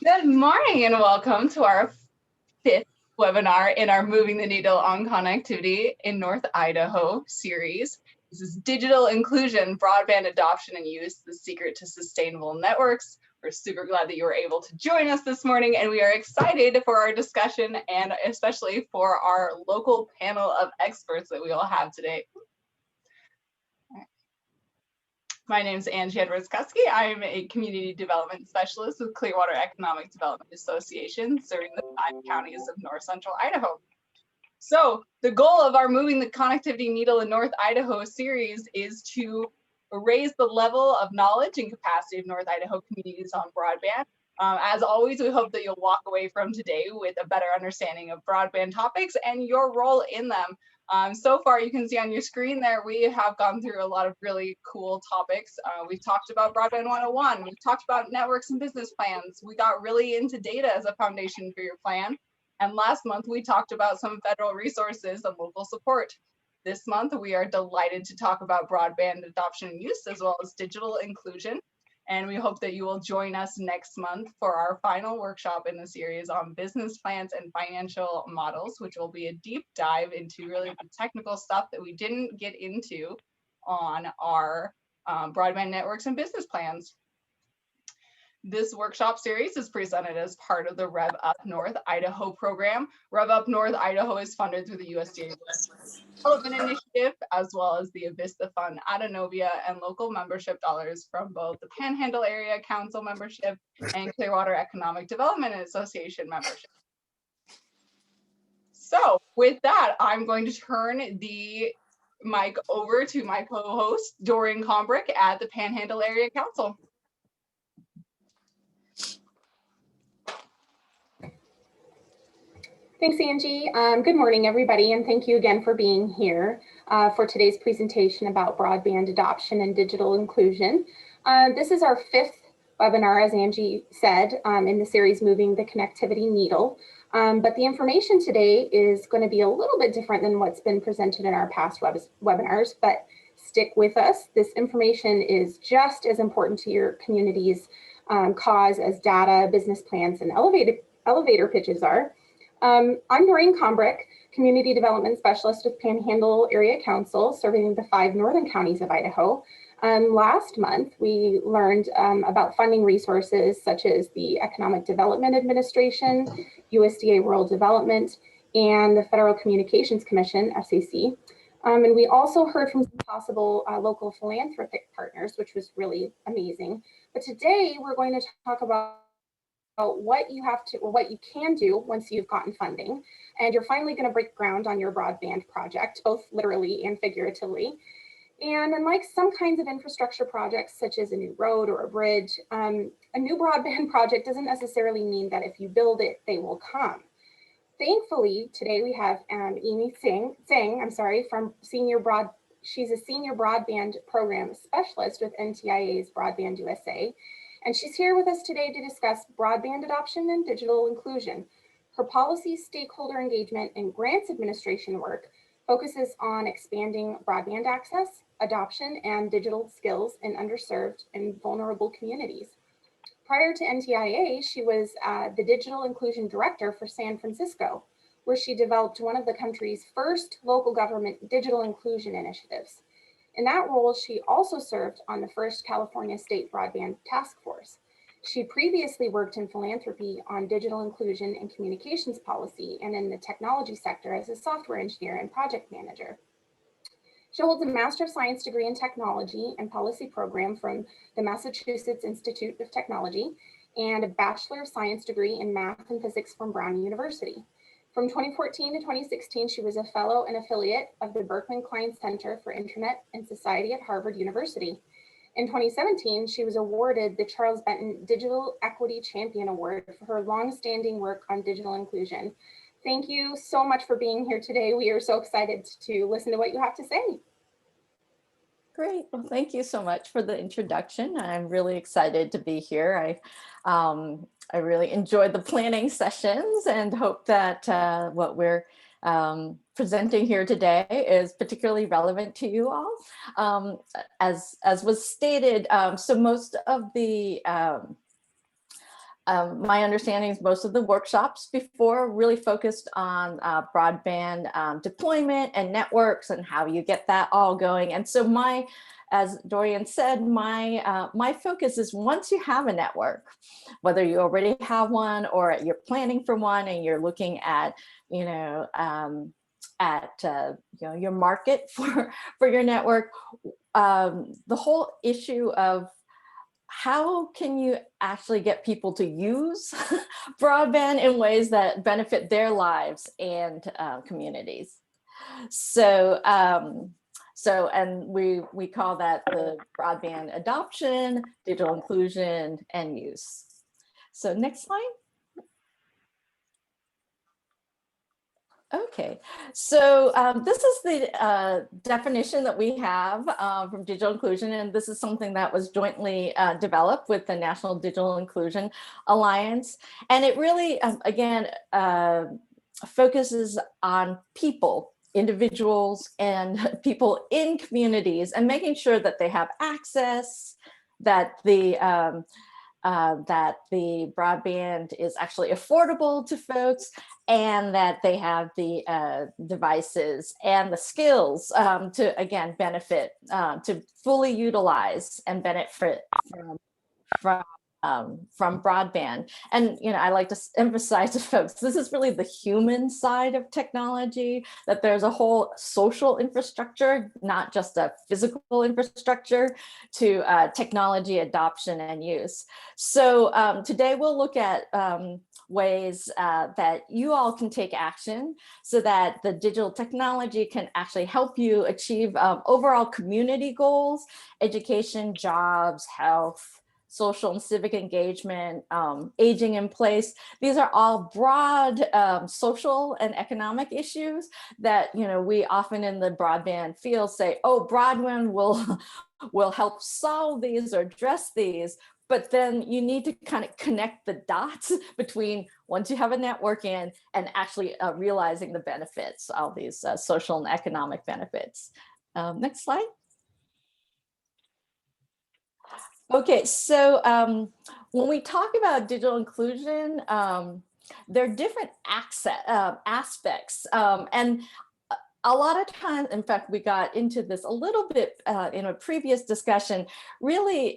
Good morning and welcome to our fifth webinar in our Moving the Needle on Connectivity in North Idaho series. This is Digital Inclusion, Broadband Adoption and Use, the Secret to Sustainable Networks. We're super glad that you were able to join us this morning, and we are excited for our discussion and especially for our local panel of experts that we all have today. My name is Angie Edwards-Kuski. I'm a community development specialist with Clearwater Economic Development Association, serving the 5 counties of north central Idaho. So the goal of our Moving the Connectivity Needle in North Idaho series is to raise the level of knowledge and capacity of North Idaho communities on broadband. As always, we hope that you'll walk away from today with a better understanding of broadband topics and your role in them. So far, you can see on your screen there, we have gone through a lot of really cool topics. We've talked about Broadband 101. We've talked about networks and business plans. We got really into data as a foundation for your plan. And last month, we talked about some federal resources and local support. This month, we are delighted to talk about broadband adoption and use, as well as digital inclusion. And we hope that you will join us next month for our final workshop in the series on business plans and financial models, which will be a deep dive into really the technical stuff that we didn't get into on our broadband networks and business plans. This workshop series is presented as part of the Rev Up North Idaho program. Rev Up North Idaho is funded through the USDA Development Initiative, as well as the Avista Fund, Adanovia, and local membership dollars from both the Panhandle Area Council membership and Clearwater Economic Development Association membership. So with that, I'm going to turn the mic over to my co-host, Doreen Combrick at the Panhandle Area Council. Thanks, Angie. Good morning, everybody, and thank you again for being here for today's presentation about broadband adoption and digital inclusion. This is our 5th webinar, as Angie said, in the series Moving the Connectivity Needle. But the information today is going to be a little bit different than what's been presented in our past webinars, but stick with us. This information is just as important to your community's cause as data, business plans, and elevator pitches are. I'm Doreen Combrick, Community Development Specialist with Panhandle Area Council, serving the 5 northern counties of Idaho. Last month, we learned about funding resources such as the Economic Development Administration, USDA Rural Development, and the Federal Communications Commission, FCC. And we also heard from some possible local philanthropic partners, which was really amazing. But today, we're going to talk about what you have to, or what you can do once you've gotten funding, and you're finally going to break ground on your broadband project, both literally and figuratively. And unlike some kinds of infrastructure projects, such as a new road or a bridge, a new broadband project doesn't necessarily mean that if you build it, they will come. Thankfully, today we have Amy Tseng, she's a senior broadband program specialist with NTIA's BroadbandUSA. And she's here with us today to discuss broadband adoption and digital inclusion. Her policy, stakeholder engagement, and grants administration work focuses on expanding broadband access, adoption, and digital skills in underserved and vulnerable communities. Prior to NTIA, she was the Digital Inclusion Director for San Francisco, where she developed one of the country's first local government digital inclusion initiatives. In that role, she also served on the first California State Broadband Task Force. She previously worked in philanthropy on digital inclusion and communications policy and in the technology sector as a software engineer and project manager. She holds a Master of Science degree in Technology and Policy program from the Massachusetts Institute of Technology and a Bachelor of Science degree in Math and Physics from Brown University. From 2014 to 2016, she was a fellow and affiliate of the Berkman Klein Center for Internet and Society at Harvard University. In 2017, she was awarded the Charles Benton Digital Equity Champion Award for her longstanding work on digital inclusion. Thank you so much for being here today. We are so excited to listen to what you have to say. Great. Well, thank you so much for the introduction. I'm really excited to be here. I really enjoyed the planning sessions and hope that what we're presenting here today is particularly relevant to you all. As was stated, so most of the my understanding is most of the workshops before really focused on broadband deployment and networks and how you get that all going. And so as Dorian said, my focus is once you have a network, whether you already have one or you're planning for one and you're looking at, your market for your network, the whole issue of how can you actually get people to use broadband in ways that benefit their lives and communities? So, and we call that the broadband adoption, digital inclusion, and use. So next slide. Okay, so this is the definition that we have from digital inclusion, and this is something that was jointly developed with the National Digital Inclusion Alliance. And it really, again, focuses on people, individuals, and people in communities, and making sure that they have access, that the broadband is actually affordable to folks, and that they have the devices and the skills to, again, benefit, to fully utilize and benefit from broadband. And, I like to emphasize to folks, this is really the human side of technology, that there's a whole social infrastructure, not just a physical infrastructure to technology adoption and use. So today we'll look at ways that you all can take action so that the digital technology can actually help you achieve overall community goals, education, jobs, health, social and civic engagement, aging in place. These are all broad social and economic issues that we often in the broadband field say, oh, broadband will help solve these or address these. But then you need to kind of connect the dots between once you have a network in and actually realizing the benefits, all these social and economic benefits. Next slide. Okay, so when we talk about digital inclusion, there are different aspects. And a lot of times, in fact, we got into this a little bit in a previous discussion, really,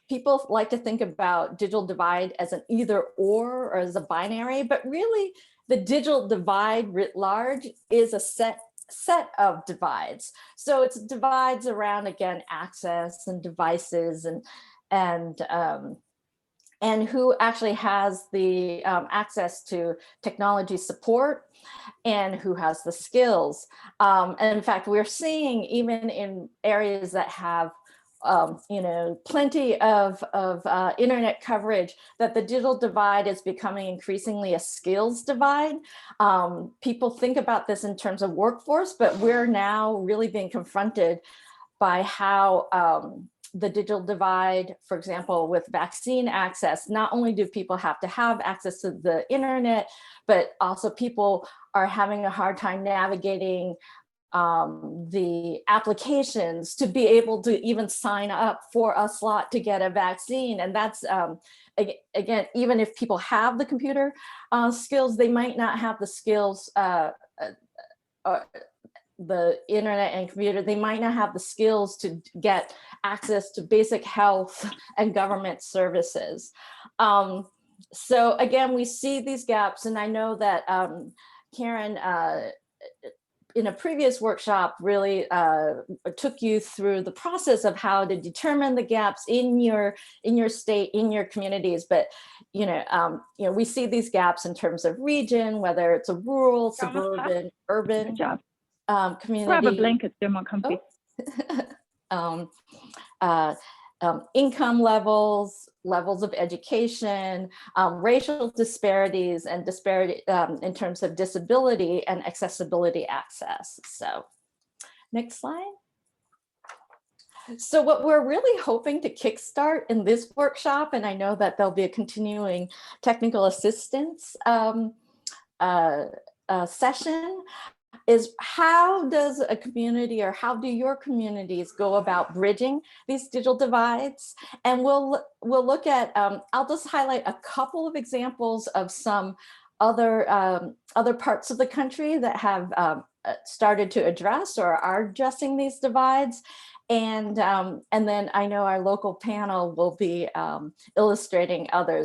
people like to think about digital divide as an either or as a binary, but really the digital divide writ large is a set of divides. So it's divides around, again, access and devices and who actually has the access to technology support and who has the skills. And in fact, we're seeing even in areas that have plenty of internet coverage, that the digital divide is becoming increasingly a skills divide. People think about this in terms of workforce, but we're now really being confronted by how the digital divide, for example, with vaccine access, not only do people have to have access to the internet, but also people are having a hard time navigating the applications to be able to even sign up for a slot to get a vaccine. And that's, again, even if people have the computer skills, they might not have the skills, the internet and computer, they might not have the skills to get access to basic health and government services. So again, we see these gaps, and I know that Karen, in a previous workshop, really took you through the process of how to determine the gaps in your state, in your communities. But we see these gaps in terms of region, whether it's a rural, suburban, urban community. Grab a blanket, they're more comfy. Income levels of education, racial disparities, and disparity in terms of disability and accessibility access. So next slide. So what we're really hoping to kickstart in this workshop, and I know that there'll be a continuing technical assistance session, is how does a community, or how do your communities go about bridging these digital divides? And we'll look at, I'll just highlight a couple of examples of some other parts of the country that have started to address or are addressing these divides. And then I know our local panel will be illustrating other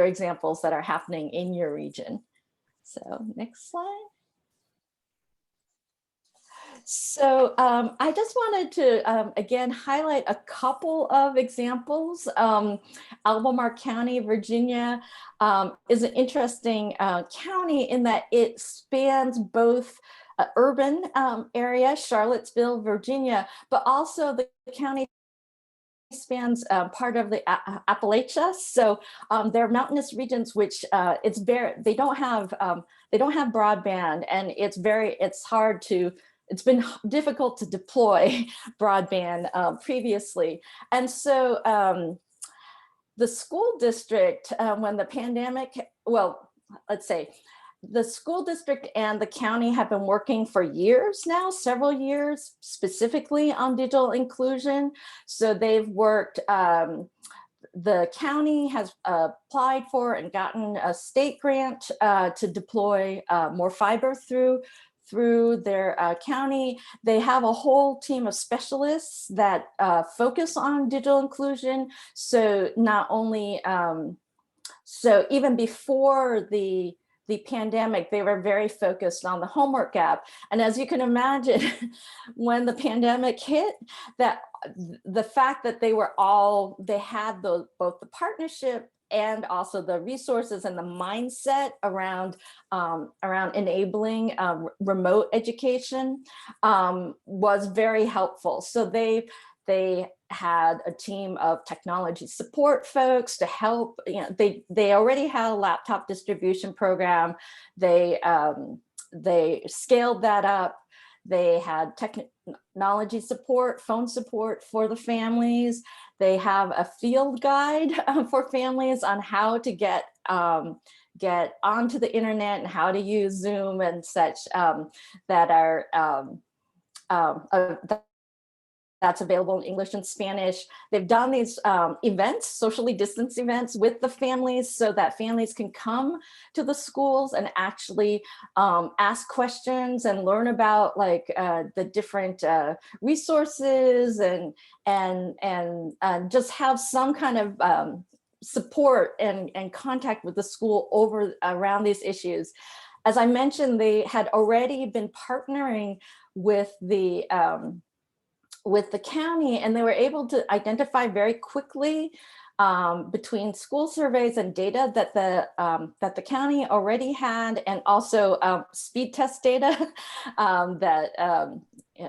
examples that are happening in your region. So next slide. So I just wanted to, again, highlight a couple of examples. Albemarle County, Virginia is an interesting county in that it spans both urban area, Charlottesville, Virginia, but also the county spans part of the Appalachia. So there are mountainous regions which it's very, they don't have broadband, and it's been difficult to deploy broadband previously. And so the school district, when the pandemic, well, let's say, the school district and the county have been working for years now, several years, specifically on digital inclusion. So they've worked, the county has applied for and gotten a state grant to deploy more fiber through their county. They have a whole team of specialists that focus on digital inclusion. So not only, so even before the pandemic, they were very focused on the homework gap. And as you can imagine, when the pandemic hit, that the fact that they had both the partnership and also the resources and the mindset around enabling remote education was very helpful. So they had a team of technology support folks to help. You know, they already had a laptop distribution program. They scaled that up. They had technology support, phone support for the families. They have a field guide for families on how to get onto the internet and how to use Zoom and such that are that's available in English and Spanish. They've done these events, socially distanced events with the families so that families can come to the schools and actually ask questions and learn about like the different resources and just have some kind of support and contact with the school around these issues. As I mentioned, they had already been partnering with the county, and they were able to identify very quickly between school surveys and data that the county already had, and also speed test data that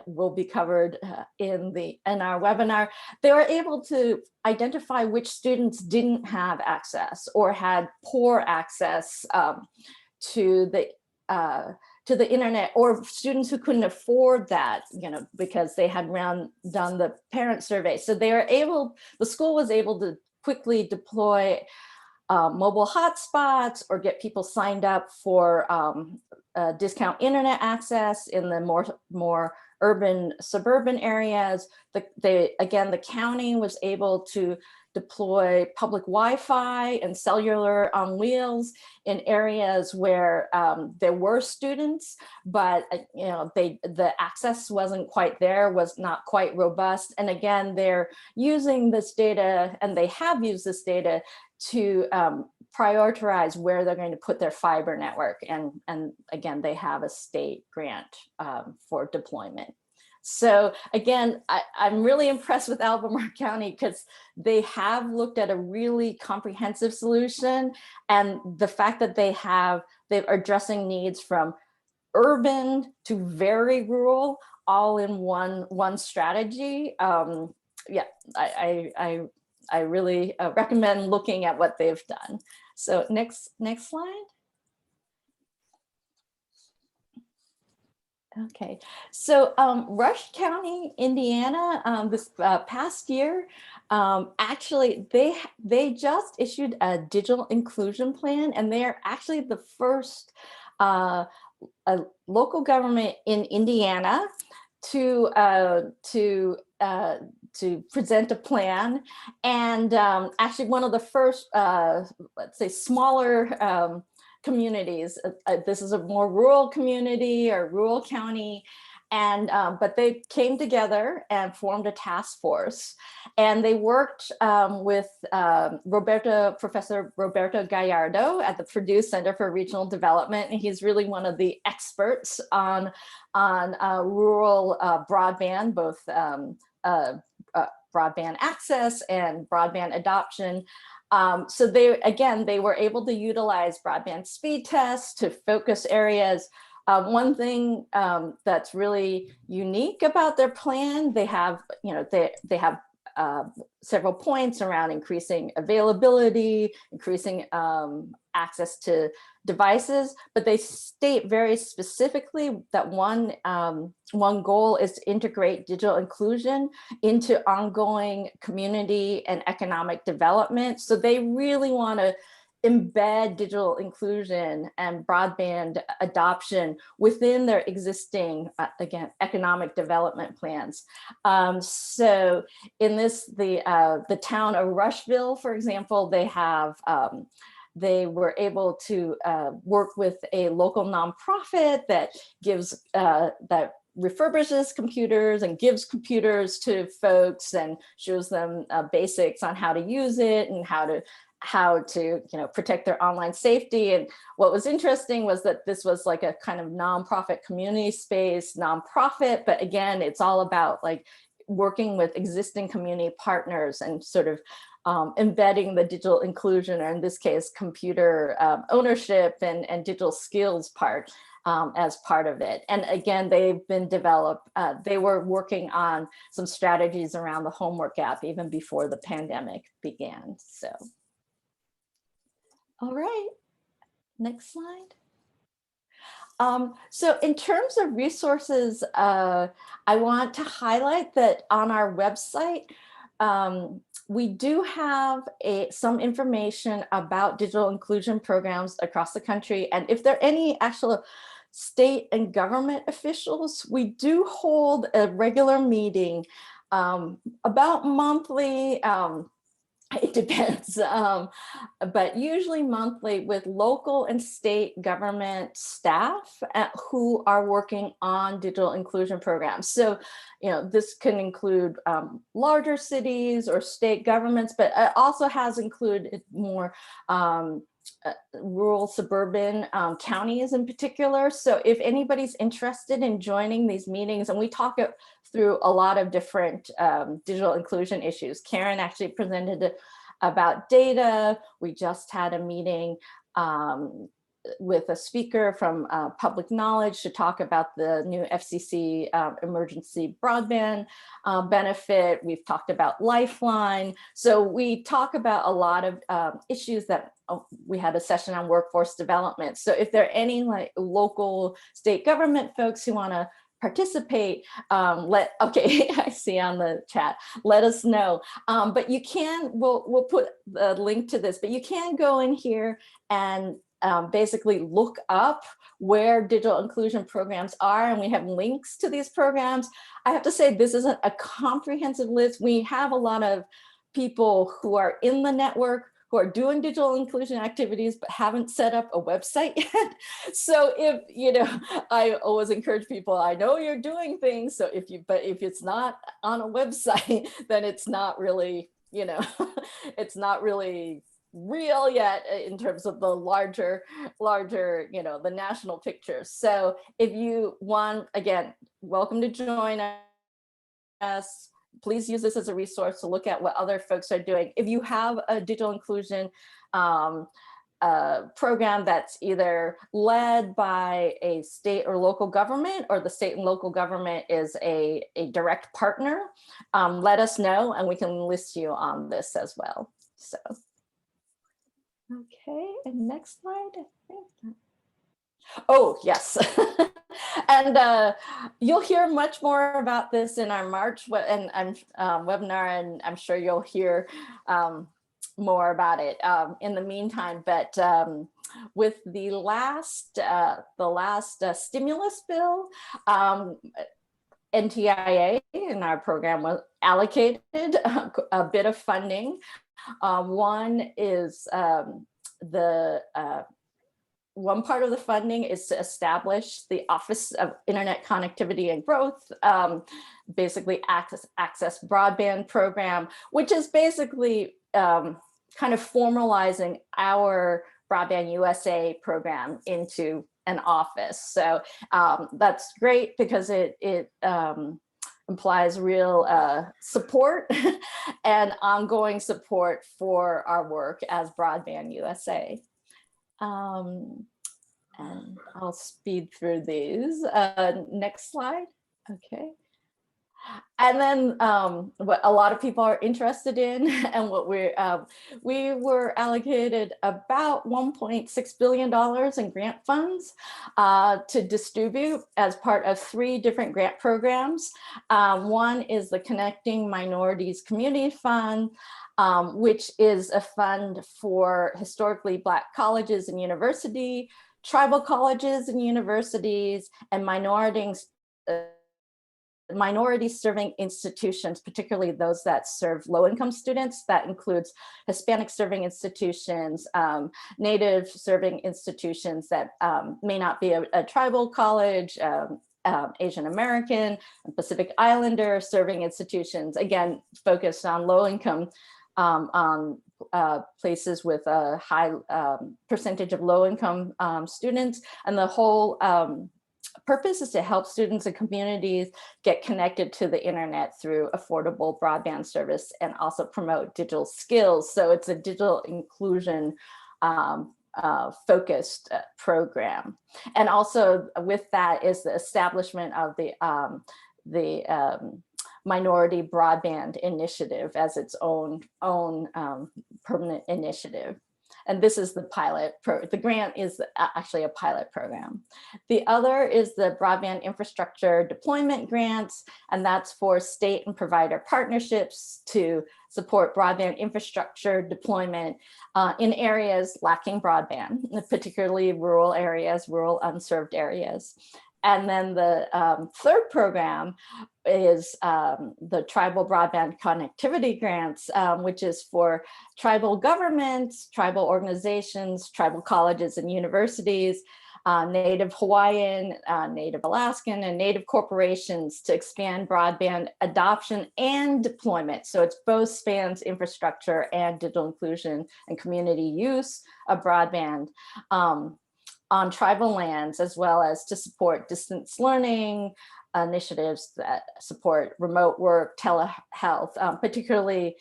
will be covered in our webinar. They were able to identify which students didn't have access or had poor access to the internet, or students who couldn't afford that, you know, because they had done the parent survey. So the school was able to quickly deploy mobile hotspots or get people signed up for discount internet access in the more urban, suburban areas. The county was able to deploy public Wi-Fi and cellular on wheels in areas where there were students, but you know, the access wasn't quite there, was not quite robust. And again, they're using this data, and they have used this data to prioritize where they're going to put their fiber network. And again, they have a state grant for deployment. So again, I'm really impressed with Albemarle County because they have looked at a really comprehensive solution, and the fact that they're addressing needs from urban to very rural, all in one strategy. Yeah, I really recommend looking at what they've done. So next slide. Okay, so Rush County, Indiana, this past year, actually they just issued a digital inclusion plan, and they're actually the first a local government in Indiana to present a plan. And actually one of the first, let's say, smaller communities. This is a more rural community or rural county. And but they came together and formed a task force, and they worked with Professor Roberto Gallardo at the Purdue Center for Regional Development, and he's really one of the experts on rural broadband, both broadband access and broadband adoption. So they were able to utilize broadband speed tests to focus areas. One thing that's really unique about their plan, they have, they have several points around increasing availability, increasing access to devices, but they state very specifically that one goal is to integrate digital inclusion into ongoing community and economic development. So they really want to embed digital inclusion and broadband adoption within their existing, again, economic development plans. So in this, the town of Rushville, for example, they were able to work with a local nonprofit that gives, that refurbishes computers and gives computers to folks and shows them basics on how to use it and how to protect their online safety. And what was interesting was that this was like a kind of nonprofit community space, nonprofit, but again, it's all about like working with existing community partners and sort of embedding the digital inclusion, or in this case, computer ownership and digital skills part as part of it. And again, they've been developed, they were working on some strategies around the homework app even before the pandemic began, so. All right, next slide. So in terms of resources, I want to highlight that on our website, we do have some information about digital inclusion programs across the country. And if there are any actual state and government officials, we do hold a regular meeting about monthly. It depends, but usually monthly with local and state government staff who are working on digital inclusion programs. So, this can include larger cities or state governments, but it also has included more rural suburban counties in particular. So if anybody's interested in joining these meetings, and we talk through a lot of different digital inclusion issues. Karen actually presented about data. We just had a meeting with a speaker from Public Knowledge to talk about the new FCC emergency broadband benefit. We've talked about Lifeline. So we talk about a lot of issues that we had a session on workforce development. So if there are any like local state government folks who want to participate, okay, I see on the chat, let us know. But you can, we'll put the link to this, but you can go in here and basically look up where digital inclusion programs are, and we have links to these programs. I have to say, this isn't a comprehensive list. We have a lot of people who are in the network who are doing digital inclusion activities but haven't set up a website yet. So if, I always encourage people, I know you're doing things, so if it's not on a website, then it's not really, it's not really real yet in terms of the larger, the national picture. So if you want, again, welcome to join us. Please use this as a resource to look at what other folks are doing. If you have a digital inclusion program that's either led by a state or local government, or the state and local government is a direct partner, let us know and we can list you on this as well. So. Okay, and next slide, I think. Oh, yes. And you'll hear much more about this in our March webinar, and I'm sure you'll hear more about it in the meantime. But with the last stimulus bill, NTIA in our program was allocated a bit of funding. One is one part of the funding is to establish the Office of Internet Connectivity and Growth, basically access broadband program, which is basically kind of formalizing our BroadbandUSA program into an office. So that's great because it implies real support and ongoing support for our work as BroadbandUSA. And I'll speed through these. Next slide. Okay. And then what a lot of people are interested in, and what we were allocated about $1.6 billion in grant funds to distribute as part of 3 different grant programs. One is the Connecting Minorities Community Fund, which is a fund for historically Black colleges and universities, tribal colleges and universities, and minority serving institutions, particularly those that serve low-income students. That includes Hispanic serving institutions, Native serving institutions that may not be a tribal college, Asian American, Pacific Islander serving institutions, again, focused on low-income, on places with a high percentage of low-income students. And the whole purpose is to help students and communities get connected to the internet through affordable broadband service and also promote digital skills. So it's a digital inclusion focused program. And also with that is the establishment of the Minority Broadband Initiative as its own permanent initiative. And this is the pilot the grant is actually a pilot program. The other is the Broadband Infrastructure Deployment Grants, and that's for state and provider partnerships to support broadband infrastructure deployment in areas lacking broadband, particularly rural areas, rural unserved areas. And then the third program is the Tribal Broadband Connectivity Grants, which is for tribal governments, tribal organizations, tribal colleges and universities, Native Hawaiian, Native Alaskan, and Native corporations to expand broadband adoption and deployment. So it's both spans infrastructure and digital inclusion and community use of broadband on tribal lands, as well as to support distance learning initiatives that support remote work, telehealth, particularly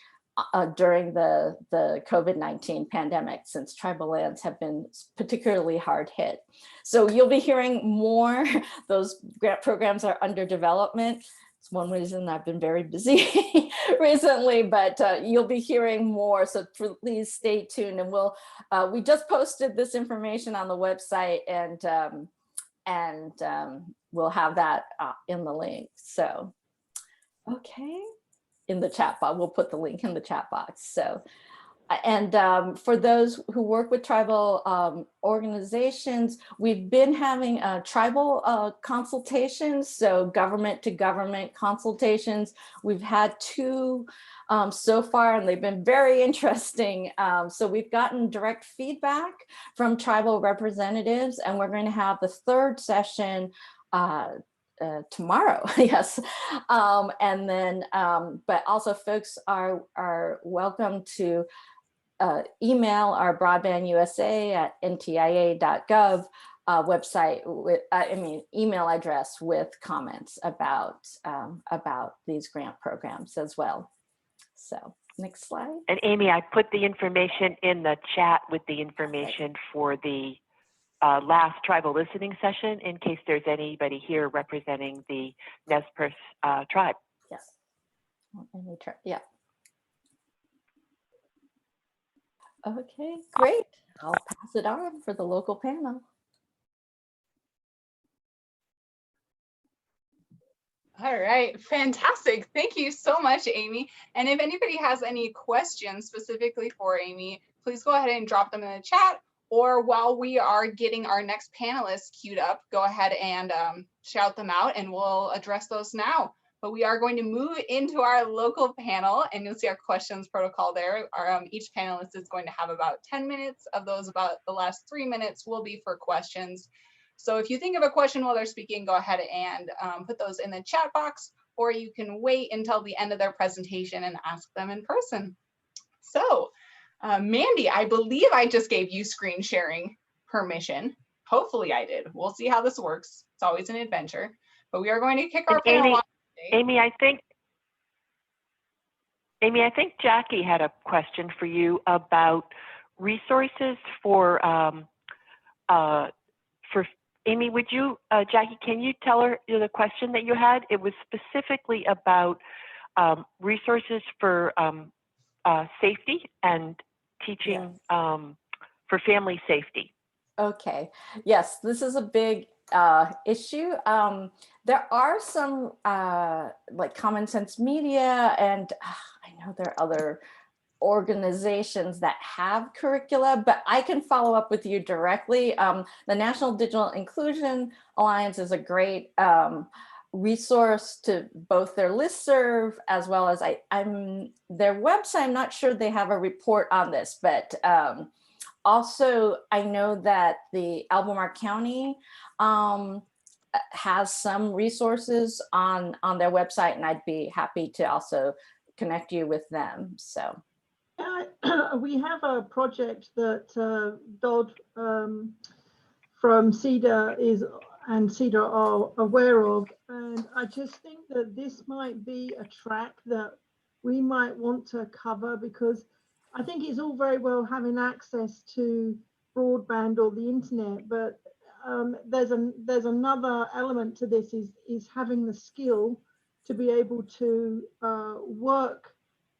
during the COVID-19 pandemic, since tribal lands have been particularly hard hit. So you'll be hearing more. Those grant programs are under development. It's one reason I've been very busy recently, but you'll be hearing more. So please stay tuned, and we just posted this information on the website, and we'll have that in the link. So, okay, in the chat box, we'll put the link in the chat box. So, and for those who work with tribal organizations, we've been having tribal consultations, so government to government consultations. We've had 2 so far, and they've been very interesting. So we've gotten direct feedback from tribal representatives, and we're going to have the 3rd session tomorrow. Yes. And then, but also folks are welcome to email our BroadbandUSA at ntia.gov website with, email address with comments about these grant programs as well. So next slide. And Amy, I put the information in the chat with the information for the last tribal listening session in case there's anybody here representing the Nez Perce tribe. Yes. Yeah. Okay, great. I'll pass it on for the local panel. All right, fantastic. Thank you so much, Amy. And if anybody has any questions specifically for Amy, please go ahead and drop them in the chat, or while we are getting our next panelists queued up, go ahead and shout them out and we'll address those now. But we are going to move into our local panel, and you'll see our questions protocol there. Each panelist is going to have about 10 minutes. Of those, about the last 3 minutes will be for questions. So if you think of a question while they're speaking, go ahead and put those in the chat box, or you can wait until the end of their presentation and ask them in person. So Mandi, I believe I just gave you screen sharing permission. Hopefully I did. We'll see how this works. It's always an adventure. But we are going to kick our panel off. Amy, I think Jackie had a question for you about resources for Amy. Would you, Jackie, can you tell her the question that you had? It was specifically about resources for safety and teaching, for family safety. Okay, yes, this is a big issue. There are some like Common Sense Media, and I know there are other organizations that have curricula, but I can follow up with you directly. The National Digital Inclusion Alliance is a great resource to both their listserv as well as their website. I'm not sure they have a report on this, but also I know that the Albemarle County has some resources on their website, and I'd be happy to also connect you with them. So we have a project that Dodd from CEDA and CEDA are aware of, and I just think that this might be a track that we might want to cover, because I think it's all very well having access to broadband or the internet, but there's another element to this, is having the skill to be able to work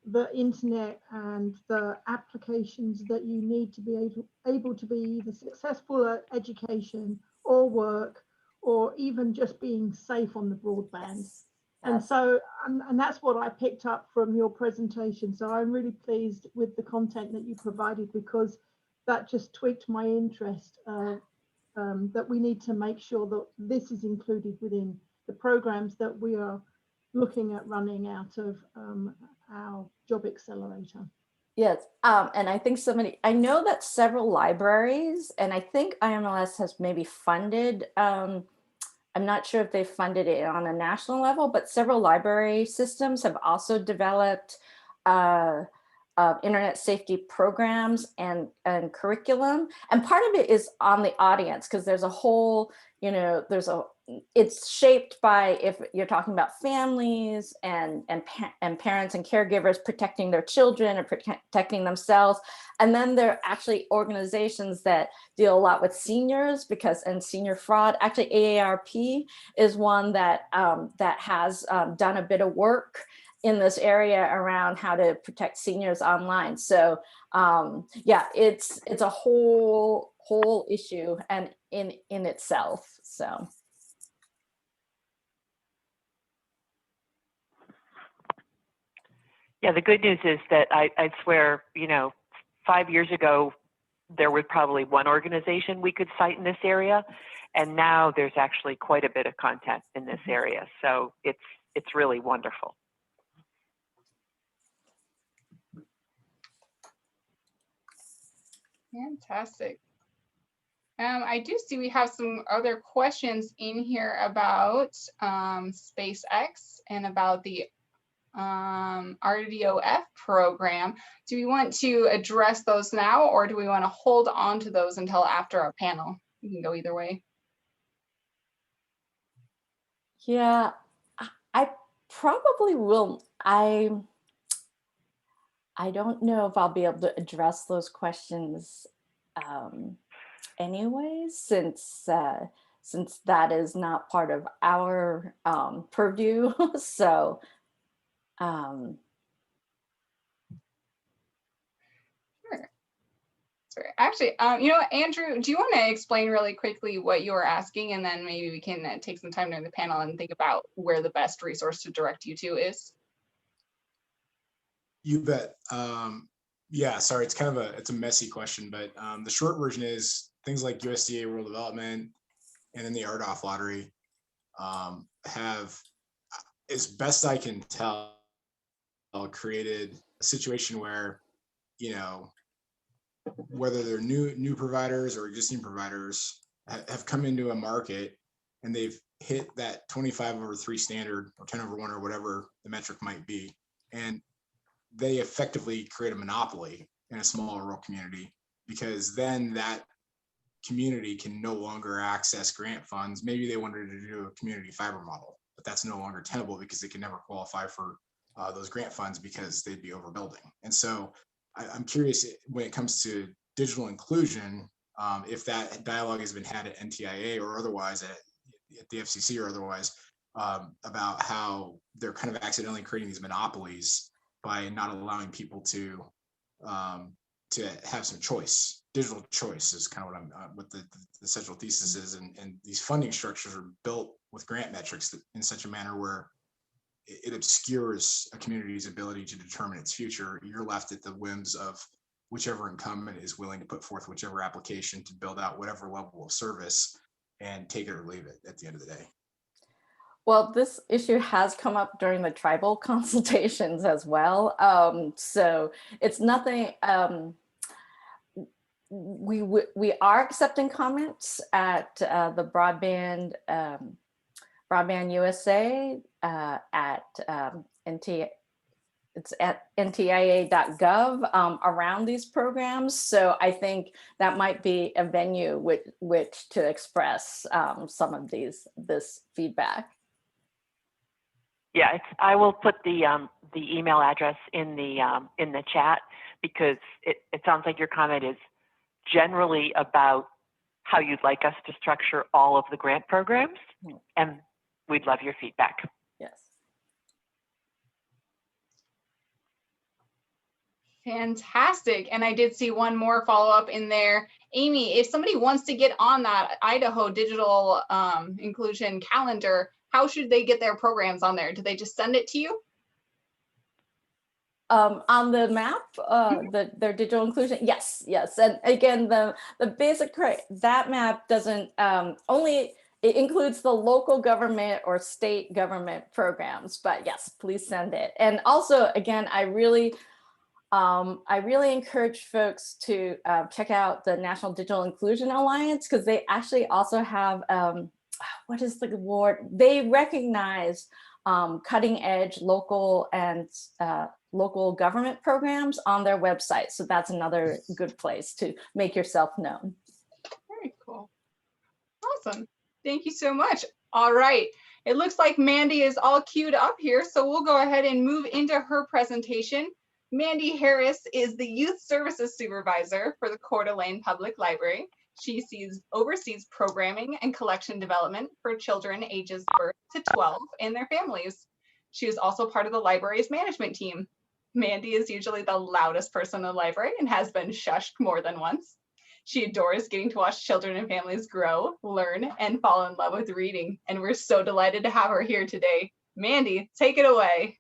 the internet and the applications that you need to be able to be either successful at education or work, or even just being safe on the broadband. Yes. And so, and that's what I picked up from your presentation. So I'm really pleased with the content that you provided, because that just tweaked my interest, that we need to make sure that this is included within the programs that we are looking at running out of our job accelerator. Yes, and I think I know that several libraries, and I think IMLS has maybe funded, I'm not sure if they funded it on a national level, but several library systems have also developed internet safety programs and curriculum. And part of it is on the audience, because there's a whole, it's shaped by, if you're talking about families and parents and caregivers protecting their children and protecting themselves. And then there are actually organizations that deal a lot with seniors, and senior fraud. Actually, AARP is one that has done a bit of work in this area around how to protect seniors online. So yeah, it's a whole issue and in itself. So. Yeah, the good news is that I swear, 5 years ago, there was probably one organization we could cite in this area, and now there's actually quite a bit of content in this area. So it's really wonderful. Fantastic. I do see we have some other questions in here about SpaceX and about the RDOF program. Do we want to address those now, or do we want to hold on to those until after our panel? You can go either way. Yeah, I probably will. I don't know if I'll be able to address those questions anyways, since that is not part of our purview. So Sure. Sorry. Actually, Andrew, do you want to explain really quickly what you were asking, and then maybe we can take some time during the panel and think about where the best resource to direct you to is? You bet. Yeah, sorry, it's kind of it's a messy question, but the short version is things like USDA Rural Development and then the RDOF lottery have, as best I can tell, created a situation where, you know, whether they're new providers or existing providers have come into a market and they've hit that 25/3 standard or 10/1 or whatever the metric might be, and they effectively create a monopoly in a small rural community, because then that community can no longer access grant funds. Maybe they wanted to do a community fiber model, but that's no longer tenable because they can never qualify for those grant funds because they'd be overbuilding. And so I'm curious, when it comes to digital inclusion, if that dialogue has been had at NTIA or otherwise at the FCC or otherwise, about how they're kind of accidentally creating these monopolies by not allowing people to have some choice. Digital choice is kind of what the central thesis is, and these funding structures are built with grant metrics in such a manner where it obscures a community's ability to determine its future. You're left at the whims of whichever incumbent is willing to put forth whichever application to build out whatever level of service, and take it or leave it at the end of the day. Well, this issue has come up during the tribal consultations as well. So it's nothing, we are accepting comments at the BroadbandUSA at it's at ntia.gov around these programs. So I think that might be a venue which to express some of this feedback. Yeah, I will put the email address in the chat, because it sounds like your comment is generally about how you'd like us to structure all of the grant programs, and we'd love your feedback. Yes. Fantastic. And I did see one more follow-up in there. Amy, if somebody wants to get on that Idaho digital inclusion calendar, how should they get their programs on there? Do they just send it to you? On the map, their digital inclusion, yes. And again, the basic, that map doesn't it includes the local government or state government programs, but yes, please send it. And also, again, I really encourage folks to check out the National Digital Inclusion Alliance, because they actually also have, what is the award? They recognize cutting edge local and local government programs on their website. So that's another good place to make yourself known. Very cool. Awesome. Thank you so much. All right. It looks like Mandi is all queued up here, so we'll go ahead and move into her presentation. Mandi Harris is the Youth Services Supervisor for the Coeur d'Alene Public Library. She oversees programming and collection development for children ages birth to 12 and their families. She is also part of the library's management team. Mandi is usually the loudest person in the library and has been shushed more than once. She adores getting to watch children and families grow, learn, and fall in love with reading. And we're so delighted to have her here today. Mandi, take it away.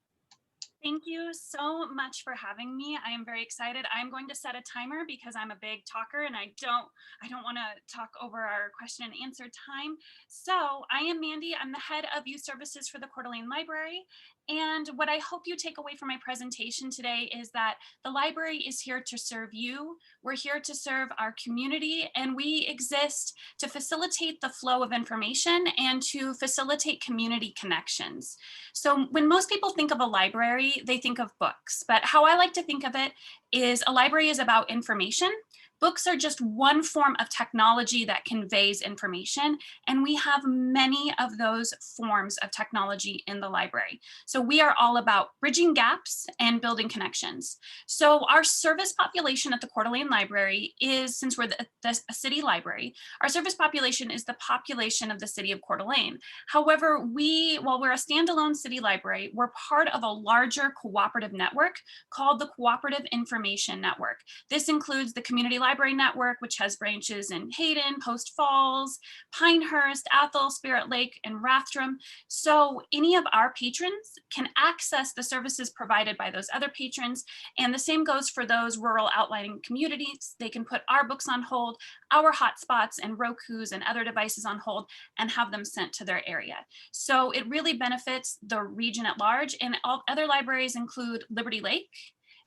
Thank you so much for having me. I am very excited. I'm going to set a timer because I'm a big talker and I don't want to talk over our question and answer time. So I am Mandi. I'm the head of youth services for the Coeur d'Alene Library. And what I hope you take away from my presentation today is that the library is here to serve you. We're here to serve our community, and we exist to facilitate the flow of information and to facilitate community connections. So when most people think of a library, they think of books, but how I like to think of it is a library is about information. Books are just one form of technology that conveys information, and we have many of those forms of technology in the library. So we are all about bridging gaps and building connections. So our service population at the Coeur d'Alene Library is, since we're a city library, our service population is the population of the city of Coeur d'Alene. However, while we're a standalone city library, we're part of a larger cooperative network called the Cooperative Information Network. This includes the community library Library Network, which has branches in Hayden, Post Falls, Pinehurst, Athol, Spirit Lake, and Rathdrum. So any of our patrons can access the services provided by those other patrons. And the same goes for those rural outlying communities. They can put our books on hold, our hotspots and Rokus and other devices on hold, and have them sent to their area. So it really benefits the region at large. And all other libraries include Liberty Lake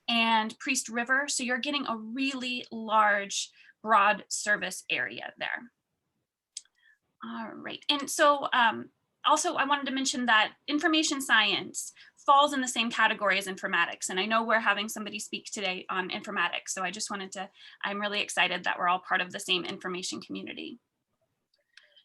and Priest River. So you're getting a really large, broad service area there. All right. And so also I wanted to mention that information science falls in the same category as informatics. And I know we're having somebody speak today on informatics. So I just wanted to, I'm really excited that we're all part of the same information community.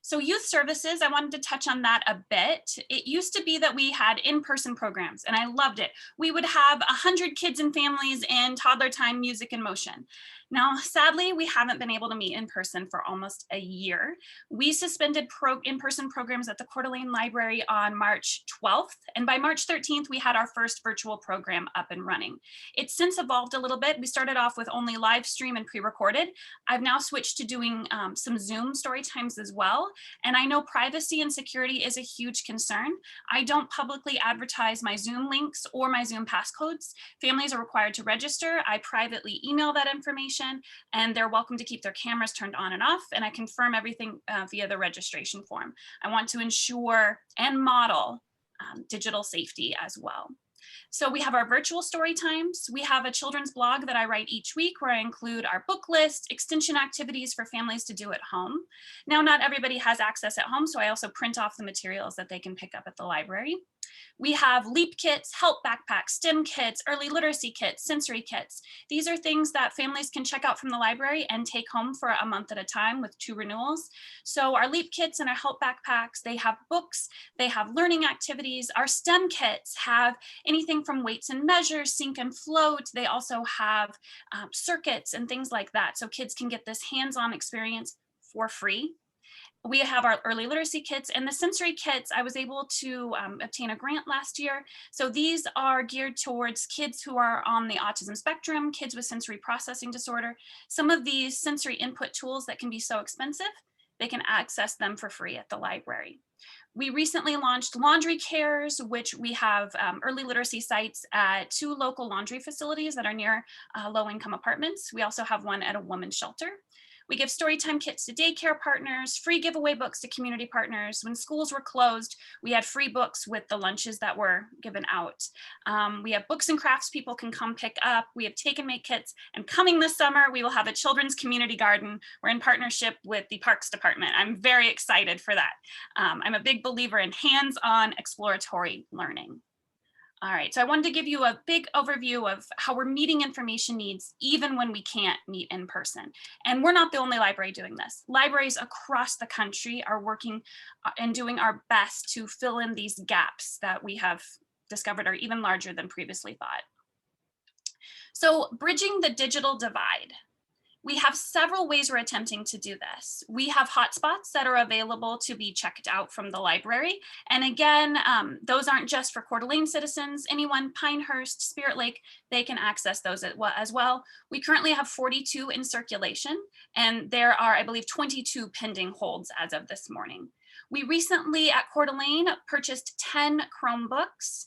So youth services, I wanted to touch on that a bit. It used to be that we had in-person programs and I loved it. We would have 100 kids and families in toddler time, music and motion. Now, sadly, we haven't been able to meet in person for almost a year. We suspended in-person programs at the Coeur d'Alene Library on March 12th. And by March 13th, we had our first virtual program up and running. It's since evolved a little bit. We started off with only live stream and pre-recorded. I've now switched to doing some Zoom story times as well. And I know privacy and security is a huge concern. I don't publicly advertise my Zoom links or my Zoom passcodes. Families are required to register. I privately email that information, and they're welcome to keep their cameras turned on and off. And I confirm everything via the registration form. I want to ensure and model digital safety as well. So we have our virtual story times. We have a children's blog that I write each week where I include our book list, extension activities for families to do at home. Now, not everybody has access at home, so I also print off the materials that they can pick up at the library. We have LEAP kits, help backpacks, STEM kits, early literacy kits, sensory kits. These are things that families can check out from the library and take home for a month at a time with 2 renewals. So our LEAP kits and our help backpacks, they have books, they have learning activities. Our STEM kits have anything from weights and measures, sink and float. They also have circuits and things like that. So kids can get this hands-on experience for free. We have our early literacy kits and the sensory kits. I was able to obtain a grant last year. So these are geared towards kids who are on the autism spectrum, kids with sensory processing disorder. Some of these sensory input tools that can be so expensive, they can access them for free at the library. We recently launched Laundry Cares, which we have early literacy sites at 2 local laundry facilities that are near low-income apartments. We also have one at a women's shelter. We give storytime kits to daycare partners, free giveaway books to community partners. When schools were closed, we had free books with the lunches that were given out. We have books and crafts people can come pick up. We have take and make kits. And coming this summer, we will have a children's community garden. We're in partnership with the Parks Department. I'm very excited for that. I'm a big believer in hands-on exploratory learning. All right, so I wanted to give you a big overview of how we're meeting information needs even when we can't meet in person. And we're not the only library doing this. Libraries across the country are working and doing our best to fill in these gaps that we have discovered are even larger than previously thought. So bridging the digital divide. We have several ways we're attempting to do this. We have hotspots that are available to be checked out from the library. And again, those aren't just for Coeur d'Alene citizens. Anyone, Pinehurst, Spirit Lake, they can access those as well. We currently have 42 in circulation, and there are, I believe, 22 pending holds as of this morning. We recently at Coeur d'Alene purchased 10 Chromebooks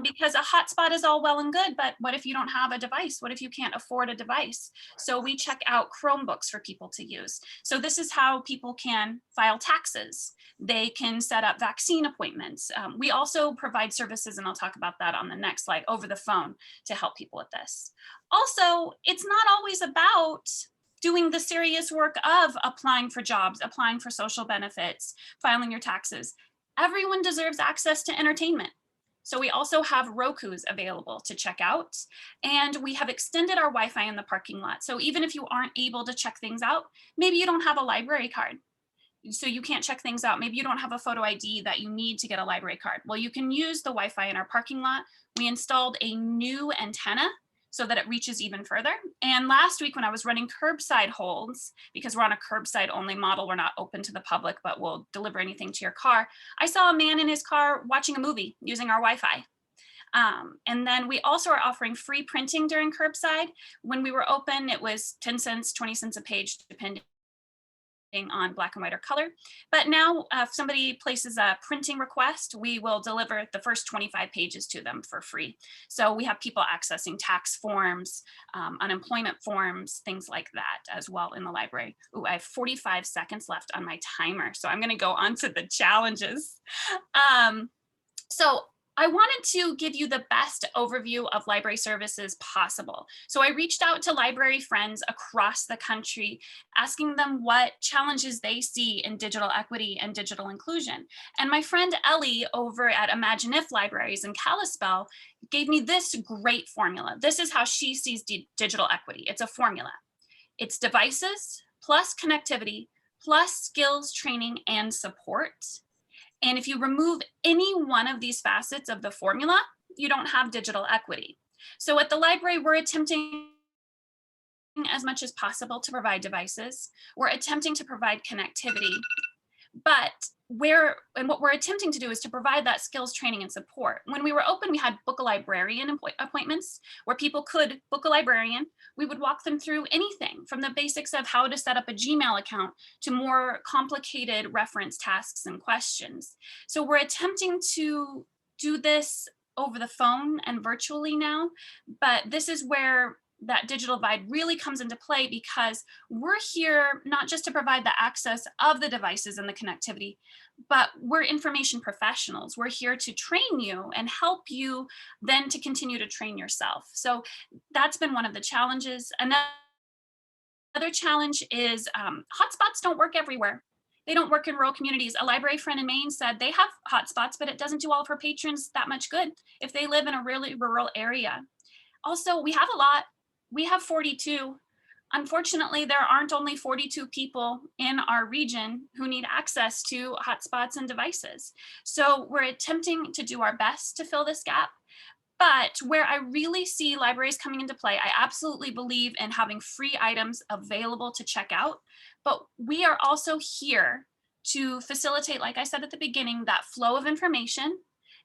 because a hotspot is all well and good, but what if you don't have a device? What if you can't afford a device? So we check out Chromebooks for people to use. So this is how people can file taxes. They can set up vaccine appointments. We also provide services, and I'll talk about that on the next slide, over the phone to help people with this. Also, it's not always about doing the serious work of applying for jobs, applying for social benefits, filing your taxes. Everyone deserves access to entertainment. So we also have Rokus available to check out, and we have extended our Wi-Fi in the parking lot. So even if you aren't able to check things out, maybe you don't have a library card, so you can't check things out. Maybe you don't have a photo ID that you need to get a library card. Well, you can use the Wi-Fi in our parking lot. We installed a new antenna so that it reaches even further. And last week when I was running curbside holds, because we're on a curbside only model, we're not open to the public, but we'll deliver anything to your car. I saw a man in his car watching a movie using our Wi-Fi. And then we also are offering free printing during curbside. When we were open, it was 10 cents, 20 cents a page, depending on black and white or color. But now if somebody places a printing request, we will deliver the first 25 pages to them for free. So we have people accessing tax forms, unemployment forms, things like that as well in the library. Ooh, I have 45 seconds left on my timer. So I'm gonna go on to the challenges. So I wanted to give you the best overview of library services possible. So I reached out to library friends across the country, asking them what challenges they see in digital equity and digital inclusion. And my friend Ellie over at Imagine If Libraries in Kalispell gave me this great formula. This is how she sees digital equity. It's a formula. It's devices plus connectivity plus skills, training, and support. And if you remove any one of these facets of the formula, you don't have digital equity. So at the library, we're attempting as much as possible to provide devices. We're attempting to provide connectivity, but what we're attempting to do is to provide that skills training and support. When we were open, we had book a librarian appointments where people could book a librarian. We would walk them through anything from the basics of how to set up a Gmail account to more complicated reference tasks and questions. So we're attempting to do this over the phone and virtually now, but this is where that digital divide really comes into play, because we're here not just to provide the access of the devices and the connectivity, but we're information professionals. We're here to train you and help you then to continue to train yourself. So that's been one of the challenges. Another challenge is hotspots don't work everywhere. They don't work in rural communities. A library friend in Maine said they have hotspots, but it doesn't do all of her patrons that much good if they live in a really rural area. Also, we have a lot. We have 42. Unfortunately, there aren't only 42 people in our region who need access to hotspots and devices. So we're attempting to do our best to fill this gap. But where I really see libraries coming into play, I absolutely believe in having free items available to check out. But we are also here to facilitate, like I said at the beginning, that flow of information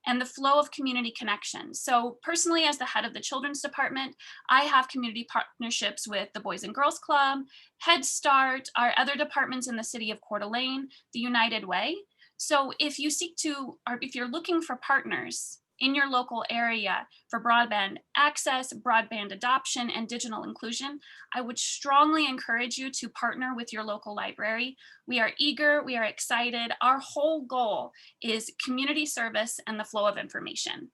and the flow of community connections. So personally, as the head of the children's department, I have community partnerships with the Boys and Girls Club, Head Start, our other departments in the city of Coeur d'Alene, the United Way. So if you seek to, or if you're looking for partners in your local area for broadband access, broadband adoption, and digital inclusion, I would strongly encourage you to partner with your local library. We are eager, we are excited. Our whole goal is community service and the flow of information.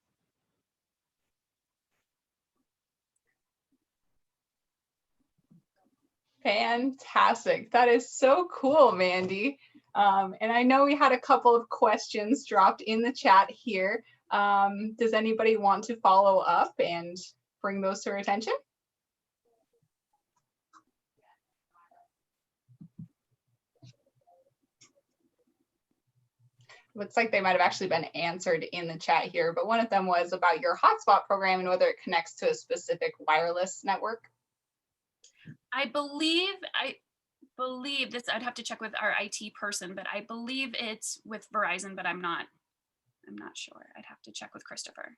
Fantastic. That is so cool, Mandi. And I know we had a couple of questions dropped in the chat here. Does anybody want to follow up and bring those to our attention? Looks like they might have actually been answered in the chat here, but one of them was about your hotspot program and whether it connects to a specific wireless network. I believe this, I'd have to check with our IT person, but I believe it's with Verizon, but I'm not sure. I'd have to check with Christopher.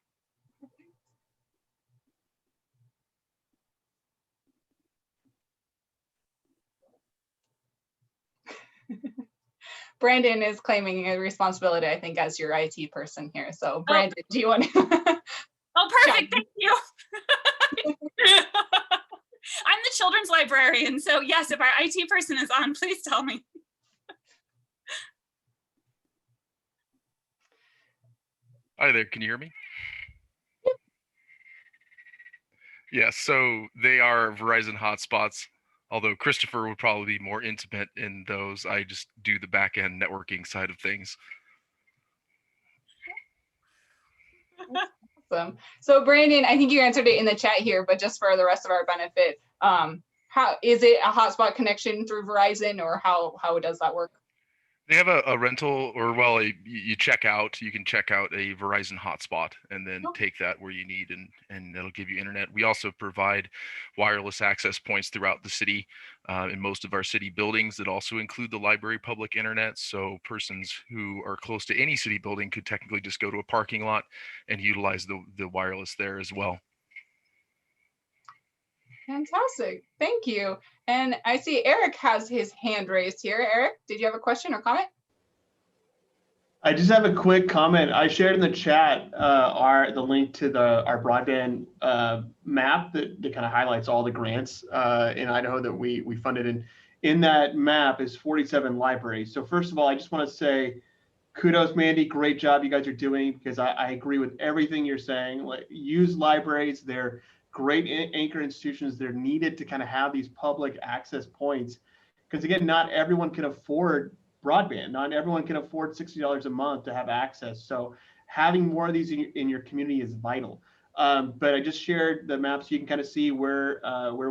Brandon is claiming a responsibility, I think, as your IT person here. So Brandon, do you want to? Oh, perfect, thank you. I'm the children's librarian, so yes, if our IT person is on, please tell me. Hi there, can you hear me? Yes, so they are Verizon hotspots, although Christopher would probably be more intimate in those. I just do the back-end networking side of things. Awesome. So Brandon, I think you answered it in the chat here, but just for the rest of our benefit, how is it a hotspot connection through Verizon, or how does that work? They have a rental, or well, you check out. You can check out a Verizon hotspot and then take that where you need, and it'll give you internet. We also provide wireless access points throughout the city in most of our city buildings that also include the library public internet. So persons who are close to any city building could technically just go to a parking lot and utilize the wireless there as well. Fantastic. Thank you. And I see Eric has his hand raised here. Eric, did you have a question or comment? I just have a quick comment. I shared in the chat the link to our broadband map that kind of highlights all the grants in Idaho that we funded. And in that map is 47 libraries. So first of all, I just want to say kudos, Mandi. Great job you guys are doing, because I agree with everything you're saying. Like, use libraries. They're great anchor institutions. They're needed to kind of have these public access points, because again, not everyone can afford broadband. Not everyone can afford $60 a month to have access. So having more of these in your community is vital. But I just shared the map so you can kind of see where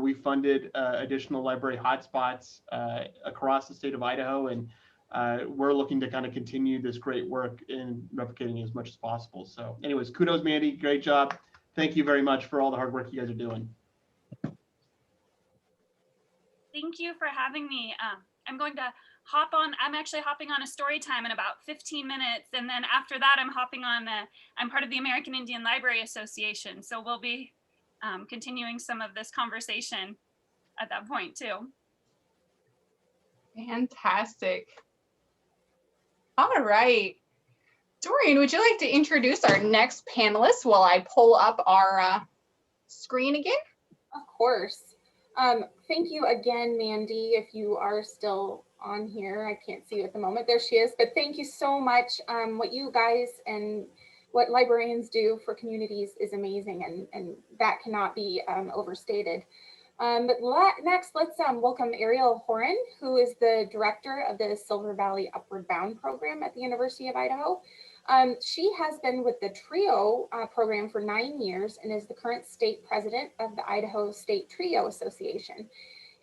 we funded additional library hotspots across the state of Idaho. And we're looking to kind of continue this great work in replicating as much as possible. So anyways, kudos, Mandi. Great job. Thank you very much for all the hard work you guys are doing. Thank you for having me. I'm going to hop on. I'm actually hopping on a story time in about 15 minutes. And then after that, I'm hopping on, I'm part of the American Indian Library Association. So we'll be continuing some of this conversation at that point too. Fantastic. All right. Doreen, would you like to introduce our next panelist while I pull up our screen again? Of course. Thank you again, Mandi, if you are still on here. I can't see you at the moment. There she is. But thank you so much. What you guys and what librarians do for communities is amazing, and that cannot be overstated. But next, let's welcome Arielle Horan, who is the director of the Silver Valley Upward Bound program at the University of Idaho. She has been with the TRIO program for 9 years and is the current state president of the Idaho State TRIO Association.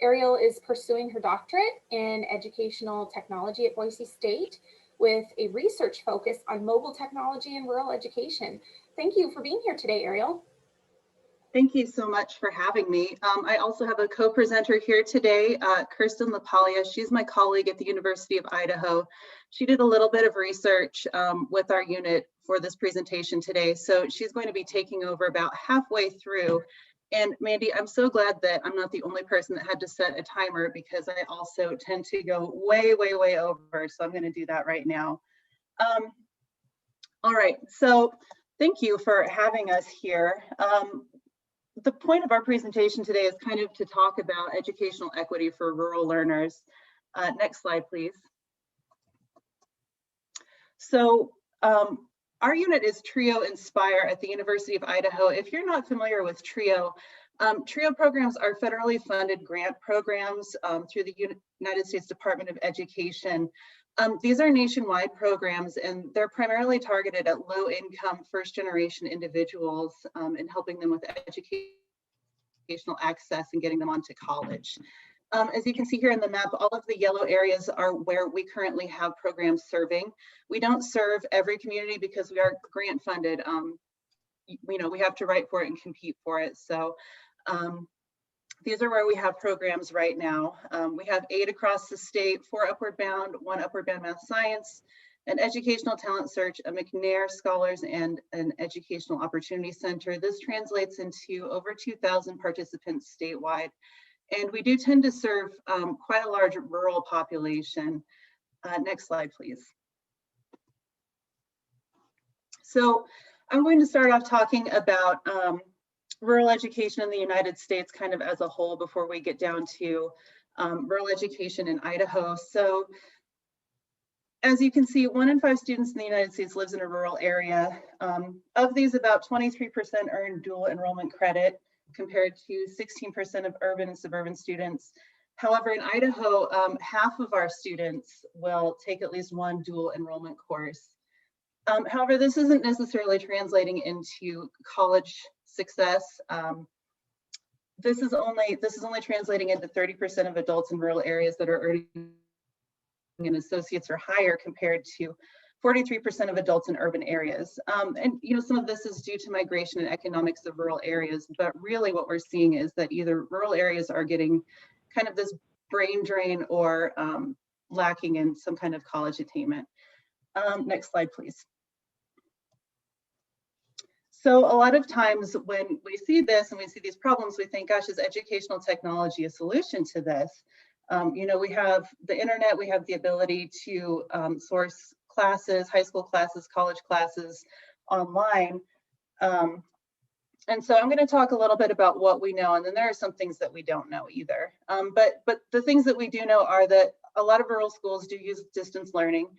Arielle is pursuing her doctorate in educational technology at Boise State with a research focus on mobile technology and rural education. Thank you for being here today, Arielle. Thank you so much for having me. I also have a co-presenter here today, Kirsten LaPaglia. She's my colleague at the University of Idaho. She did a little bit of research with our unit for this presentation today. So she's going to be taking over about halfway through. And Mandi, I'm so glad that I'm not the only person that had to set a timer, because I also tend to go way, way, way over. So I'm going to do that right now. All right, so thank you for having us here. The point of our presentation today is kind of to talk about educational equity for rural learners. Next slide, please. So our unit is TRIO Inspire at the University of Idaho. If you're not familiar with TRIO, TRIO programs are federally funded grant programs through the United States Department of Education. These are nationwide programs, and they're primarily targeted at low-income first-generation individuals and helping them with educational access and getting them onto college. As you can see here in the map, all of the yellow areas are where we currently have programs serving. We don't serve every community because we are grant funded. We have to write for it and compete for it. So these are where we have programs right now. We have 8 across the state, 4 Upward Bound, 1 Upward Bound Math Science, an Educational Talent Search, a McNair Scholars, and an Educational Opportunity Center. This translates into over 2,000 participants statewide. And we do tend to serve quite a large rural population. Next slide, please. So I'm going to start off talking about rural education in the United States kind of as a whole before we get down to rural education in Idaho. So as you can see, 1 in 5 students in the United States lives in a rural area. Of these, about 23% earn dual enrollment credit compared to 16% of urban and suburban students. However, in Idaho, half of our students will take at least 1 dual enrollment course. However, this isn't necessarily translating into college success. This is only translating into 30% of adults in rural areas that are earning and associates are higher compared to 43% of adults in urban areas. And some of this is due to migration and economics of rural areas, but really what we're seeing is that either rural areas are getting kind of this brain drain or lacking in some kind of college attainment. Next slide, please. So a lot of times when we see this and we see these problems, we think, gosh, is educational technology a solution to this? We have the internet, we have the ability to source classes, high school classes, college classes online. And so I'm going to talk a little bit about what we know, and then there are some things that we don't know either. But the things that we do know are that a lot of rural schools do use distance learning.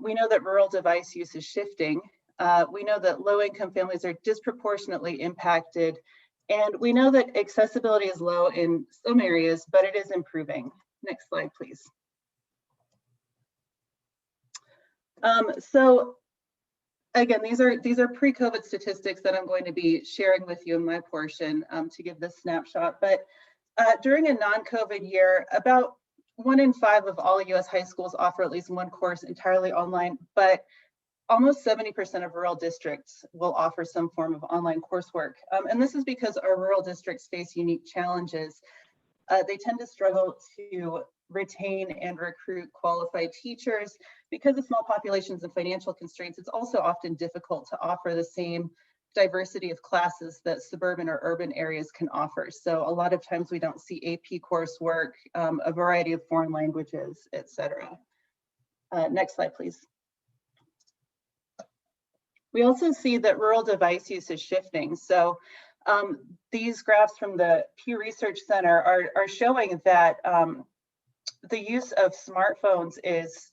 We know that rural device use is shifting. We know that low-income families are disproportionately impacted, and we know that accessibility is low in some areas, but it is improving. Next slide, please. So again, these are pre-COVID statistics that I'm going to be sharing with you in my portion to give this snapshot. But during a non-COVID year, about 1 in 5 of all US high schools offer at least one course entirely online, but almost 70% of rural districts will offer some form of online coursework. And this is because our rural districts face unique challenges. They tend to struggle to retain and recruit qualified teachers. Because of small populations and financial constraints, it's also often difficult to offer the same diversity of classes that suburban or urban areas can offer. So a lot of times we don't see AP coursework, a variety of foreign languages, etc. Next slide, please. We also see that rural device use is shifting. So these graphs from the Pew Research Center are showing that the use of smartphones is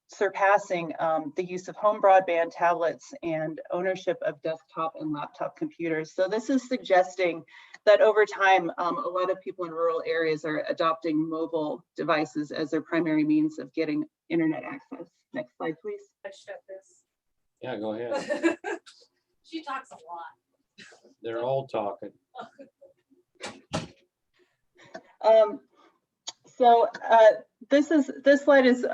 surpassing the use of home broadband, tablets, and ownership of desktop and laptop computers. So this is suggesting that over time, a lot of people in rural areas are adopting mobile devices as their primary means of getting internet access. Next slide, please. I shut this. Yeah, go ahead. She talks a lot. They're all talking. This slide is,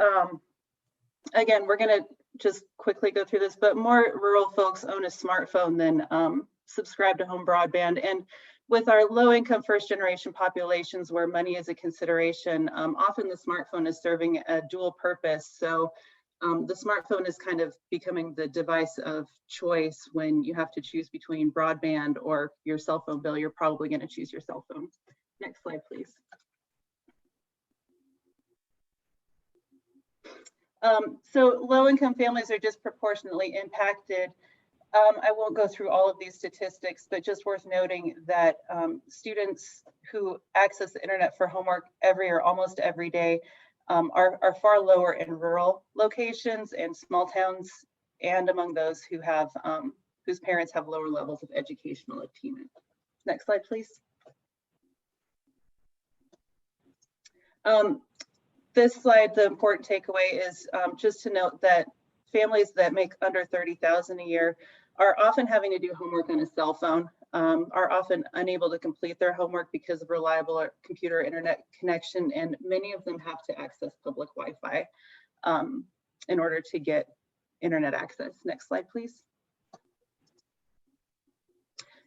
again, we're going to just quickly go through this, but more rural folks own a smartphone than subscribe to home broadband. And with our low-income first-generation populations where money is a consideration, often the smartphone is serving a dual purpose. So the smartphone is kind of becoming the device of choice when you have to choose between broadband or your cell phone bill. You're probably going to choose your cell phone. Next slide, please. So low-income families are disproportionately impacted. I won't go through all of these statistics, but just worth noting that students who access the internet for homework every or almost every day are far lower in rural locations and small towns, and among those who have whose parents have lower levels of educational attainment. Next slide, please. This slide, the important takeaway is just to note that families that make under $30,000 a year are often having to do homework on a cell phone, are often unable to complete their homework because of reliable computer internet connection, and many of them have to access public Wi-Fi in order to get internet access. Next slide, please.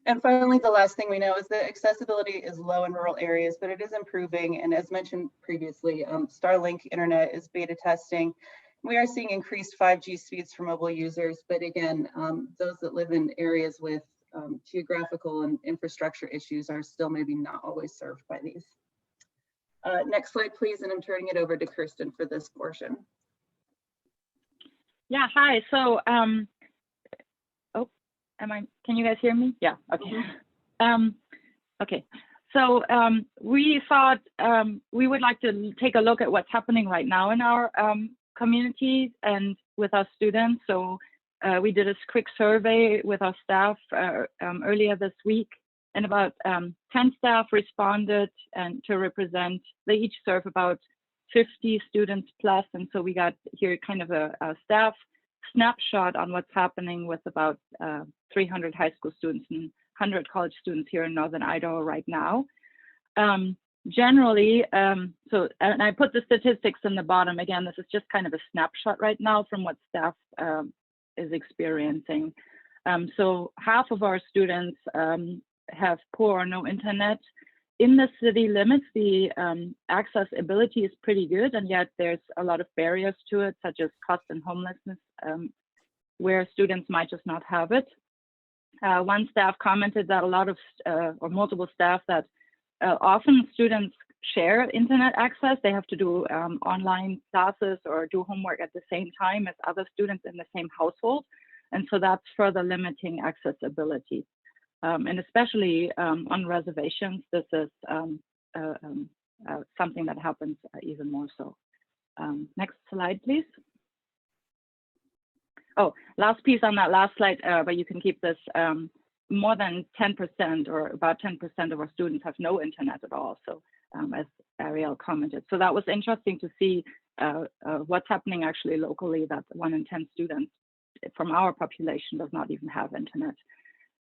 And finally, the last thing we know is that accessibility is low in rural areas, but it is improving. And as mentioned previously, Starlink internet is beta testing. We are seeing increased 5G speeds for mobile users, but again, those that live in areas with geographical and infrastructure issues are still maybe not always served by these. Next slide, please, and I'm turning it over to Kirsten for this portion. Yeah, hi. So, can you guys hear me? Yeah, okay. Okay, so we thought we would like to take a look at what's happening right now in our communities and with our students. So we did a quick survey with our staff earlier this week, and about 10 staff responded and to represent, they each serve about 50 students plus. And so we got here kind of a staff snapshot on what's happening with about 300 high school students and 100 college students here in Northern Idaho right now. generally, and I put the statistics in the bottom. Again, this is just kind of a snapshot right now from what staff is experiencing. So half of our students have poor or no internet. In the city limits, the accessibility is pretty good, and yet there's a lot of barriers to it, such as cost and homelessness, where students might just not have it. One staff commented that a lot of, or multiple staff, that often students share internet access. They have to do online classes or do homework at the same time as other students in the same household. And so that's further limiting accessibility. And especially on reservations, this is something that happens even more so. Next slide, please. Oh, last piece on that last slide, but you can keep this. More than 10% or about 10% of our students have no internet at all. So as Arielle commented, so that was interesting to see what's happening actually locally, that 1 in 10 students from our population does not even have internet.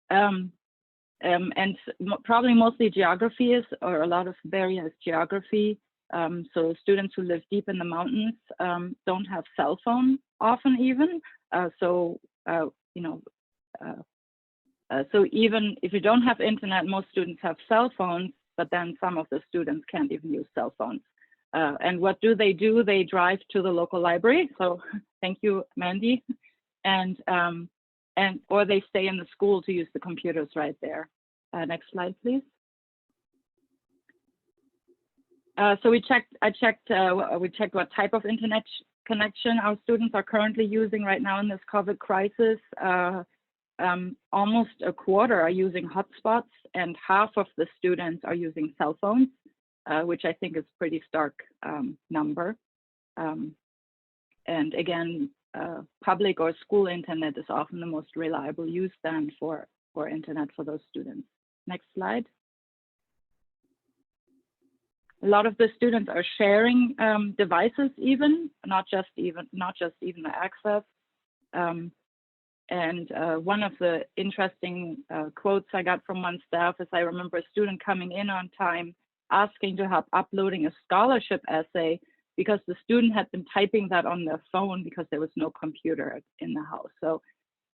And probably mostly geography is, or a lot of barrier is geography. So students who live deep in the mountains don't have cell phone often even. So even if you don't have internet, most students have cell phones, but then some of the students can't even use cell phones. And what do? They drive to the local library. So thank you, Mandi. Or they stay in the school to use the computers right there. Next slide, please. So we checked what type of internet connection our students are currently using right now in this COVID crisis. Almost a quarter are using hotspots, and half of the students are using cell phones, which I think is a pretty stark number. And again, public or school internet is often the most reliable use then for internet for those students. Next slide. A lot of the students are sharing devices, even not just even the access. And one of the interesting quotes I got from one staff is, I remember a student coming in on time asking to help uploading a scholarship essay because the student had been typing that on their phone because there was no computer in the house. So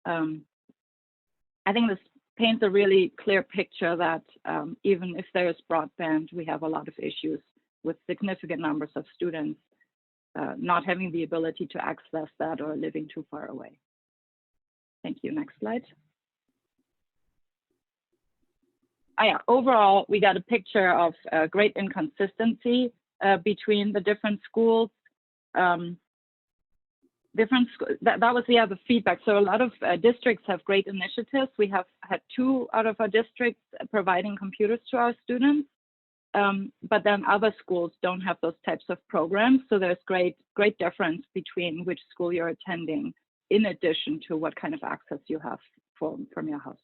I think this paints a really clear picture that even if there is broadband, we have a lot of issues with significant numbers of students not having the ability to access that or living too far away. Thank you. Next slide. Yeah, overall, we got a picture of great inconsistency between the different schools. That was the other feedback. So a lot of districts have great initiatives. We have had 2 out of our districts providing computers to our students, but then other schools don't have those types of programs. So there's great difference between which school you're attending, in addition to what kind of access you have from your house.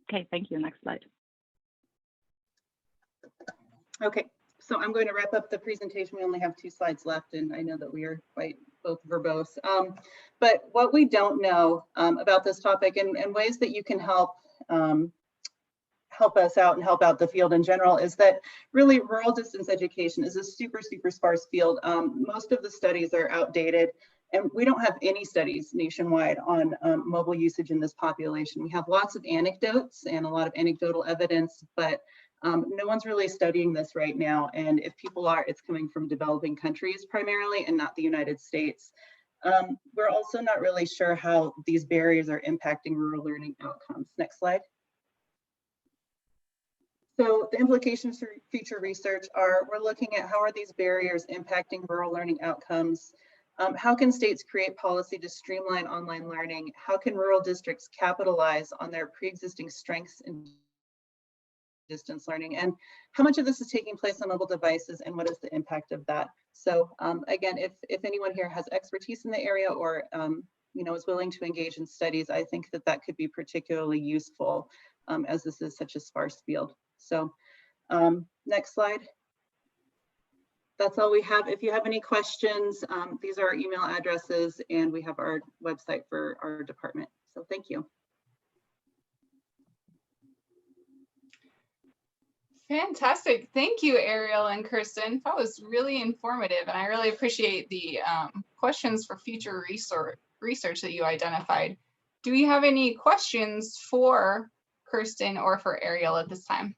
Okay, thank you. Next slide. Okay, so I'm going to wrap up the presentation. We only have 2 slides left, and I know that we are quite both verbose. But what we don't know about this topic and ways that you can help us out and help out the field in general is that really rural distance education is a super sparse field. Most of the studies are outdated, and we don't have any studies nationwide on mobile usage in this population. We have lots of anecdotes and a lot of anecdotal evidence, but no one's really studying this right now. And if people are, it's coming from developing countries primarily and not the United States. We're also not really sure how these barriers are impacting rural learning outcomes. Next slide. So the implications for future research are, we're looking at how are these barriers impacting rural learning outcomes? How can states create policy to streamline online learning? How can rural districts capitalize on their pre-existing strengths in distance learning? And how much of this is taking place on mobile devices, and what is the impact of that? So again, if anyone here has expertise in the area or is willing to engage in studies, I think that could be particularly useful as this is such a sparse field. So next slide. That's all we have. If you have any questions, these are our email addresses, and we have our website for our department. So thank you. Fantastic. Thank you, Arielle and Kirsten. That was really informative, and I really appreciate the questions for future research that you identified. Do we have any questions for Kirsten or for Arielle at this time?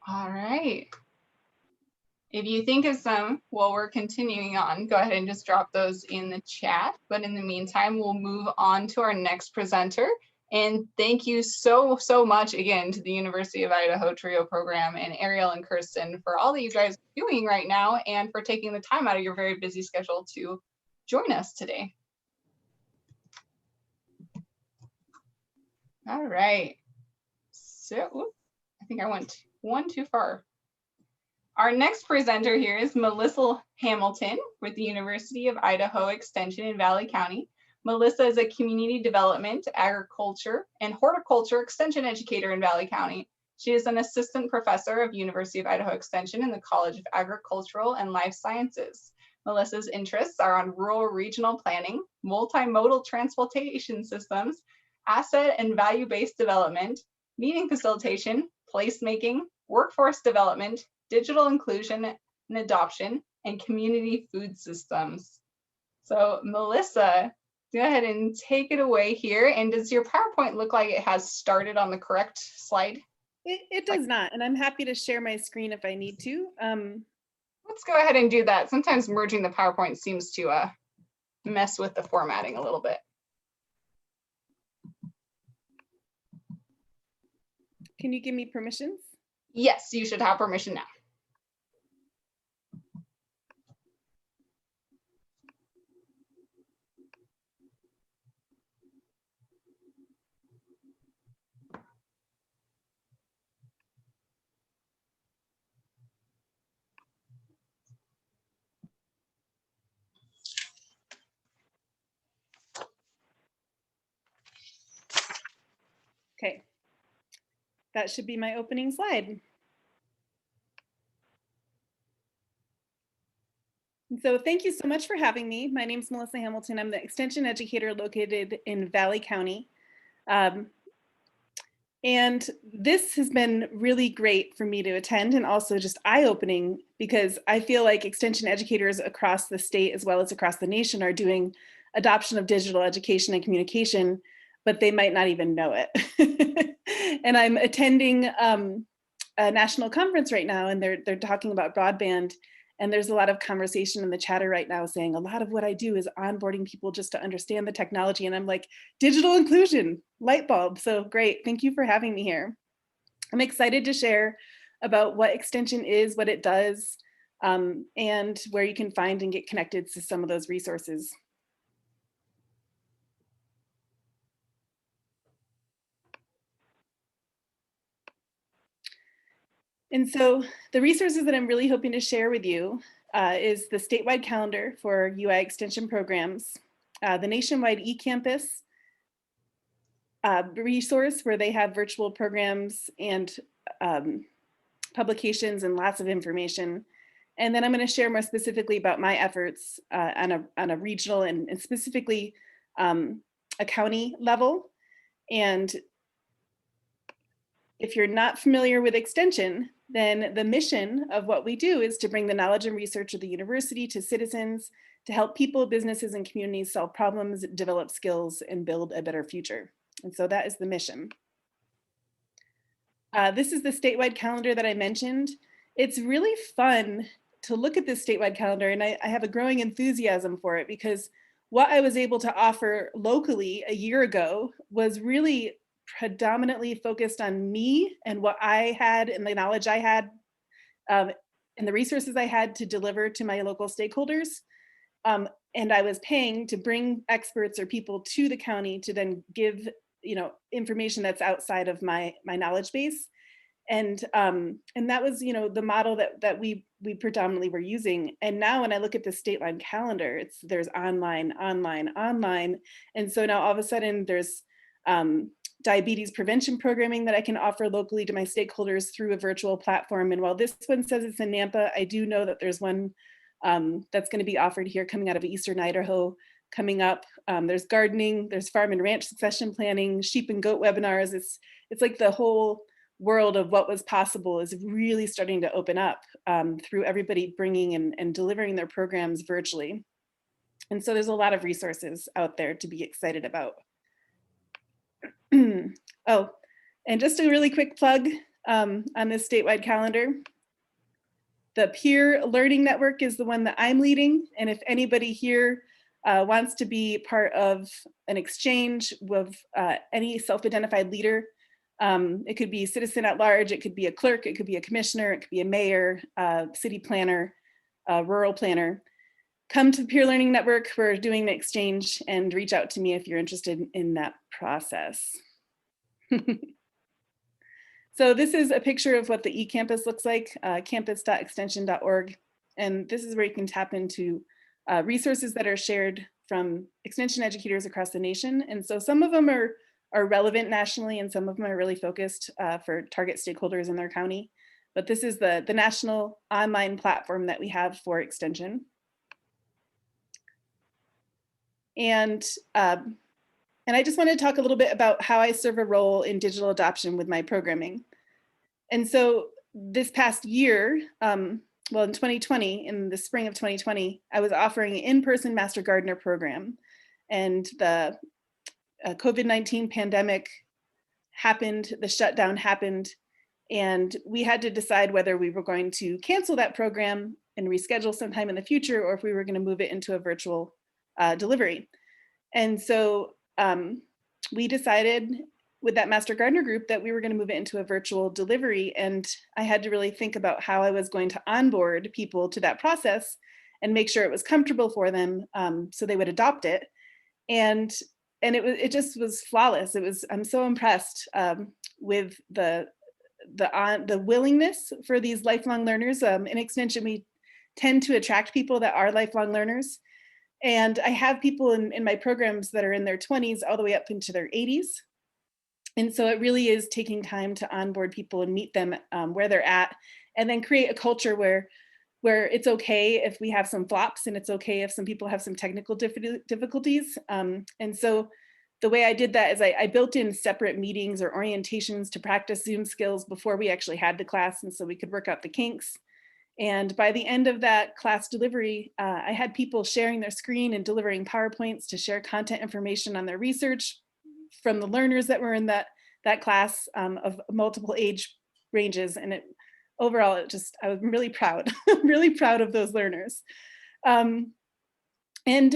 All right. If you think of some while we're continuing on, go ahead and just drop those in the chat. But in the meantime, we'll move on to our next presenter. And thank you so much again to the University of Idaho TRIO program and Arielle and Kirsten for all that you guys are doing right now and for taking the time out of your very busy schedule to join us today. All right. So I think I went one too far. Our next presenter here is Melissa Hamilton with the University of Idaho Extension in Valley County. Melissa is a community development, agriculture, and horticulture extension educator in Valley County. She is an assistant professor of University of Idaho Extension in the College of Agricultural and Life Sciences. Melissa's interests are on rural regional planning, multimodal transportation systems, asset and value-based development, meeting facilitation, placemaking, workforce development, digital inclusion and adoption, and community food systems. So Melissa, go ahead and take it away here. And does your PowerPoint look like it has started on the correct slide? It does not, and I'm happy to share my screen if I need to. Let's go ahead and do that. Sometimes merging the PowerPoint seems to mess with the formatting a little bit. Can you give me permissions? Yes, you should have permission now. Okay, that should be my opening slide. And so thank you so much for having me. My name is Melissa Hamilton. I'm the extension educator located in Valley County. And this has been really great for me to attend and also just eye-opening because I feel like extension educators across the state as well as across the nation are doing adoption of digital education and communication, but they might not even know it. And I'm attending a national conference right now, and they're talking about broadband. And there's a lot of conversation in the chatter right now saying a lot of what I do is onboarding people just to understand the technology. And I'm like, digital inclusion, light bulb. So great. Thank you for having me here. I'm excited to share about what extension is, what it does, and where you can find and get connected to some of those resources. And so the resources that I'm really hoping to share with you is the statewide calendar for UI extension programs, the nationwide eCampus resource where they have virtual programs and publications and lots of information. And then I'm going to share more specifically about my efforts on a regional and specifically a county level. And if you're not familiar with extension, then the mission of what we do is to bring the knowledge and research of the university to citizens to help people, businesses, and communities solve problems, develop skills, and build a better future. And so that is the mission. This is the statewide calendar that I mentioned. It's really fun to look at this statewide calendar, and I have a growing enthusiasm for it because what I was able to offer locally a year ago was really predominantly focused on me and what I had and the knowledge I had and the resources I had to deliver to my local stakeholders. And I was paying to bring experts or people to the county to then give, information that's outside of my knowledge base. And that was, the model that we predominantly were using. And now when I look at the statewide calendar, there's online. And so now all of a sudden there's diabetes prevention programming that I can offer locally to my stakeholders through a virtual platform. And while this one says it's in Nampa, I do know that there's one that's going to be offered here coming out of Eastern Idaho coming up. There's gardening, there's farm and ranch succession planning, sheep and goat webinars. It's like the whole world of what was possible is really starting to open up through everybody bringing and delivering their programs virtually. And so there's a lot of resources out there to be excited about. Oh, and just a really quick plug on this statewide calendar. The Peer Learning Network is the one that I'm leading. And if anybody here wants to be part of an exchange with any self-identified leader, it could be citizen at large, it could be a clerk, it could be a commissioner, it could be a mayor, city planner, rural planner. Come to the Peer Learning Network. We're doing the exchange, and reach out to me if you're interested in that process. So this is a picture of what the eCampus looks like, campus.extension.org. And this is where you can tap into resources that are shared from extension educators across the nation. And so some of them are relevant nationally, and some of them are really focused for target stakeholders in their county. But this is the national online platform that we have for extension. And I just want to talk a little bit about how I serve a role in digital adoption with my programming. And so this past year, well, in 2020, in the spring of 2020, I was offering an in-person Master Gardener program. And the COVID-19 pandemic happened, the shutdown happened, and we had to decide whether we were going to cancel that program and reschedule sometime in the future, or if we were going to move it into a virtual delivery. And so we decided with that Master Gardener group that we were going to move it into a virtual delivery. And I had to really think about how I was going to onboard people to that process and make sure it was comfortable for them so they would adopt it. And it just was flawless. I'm so impressed with the willingness for these lifelong learners. In Extension, we tend to attract people that are lifelong learners. And I have people in my programs that are in their 20s all the way up into their 80s. And so it really is taking time to onboard people and meet them where they're at, and then create a culture where it's okay if we have some flops, and it's okay if some people have some technical difficulties. And so the way I did that is I built in separate meetings or orientations to practice Zoom skills before we actually had the class, and so we could work out the kinks. And by the end of that class delivery, I had people sharing their screen and delivering PowerPoints to share content information on their research from the learners that were in that class of multiple age ranges. And overall, I was really proud, really proud of those learners. And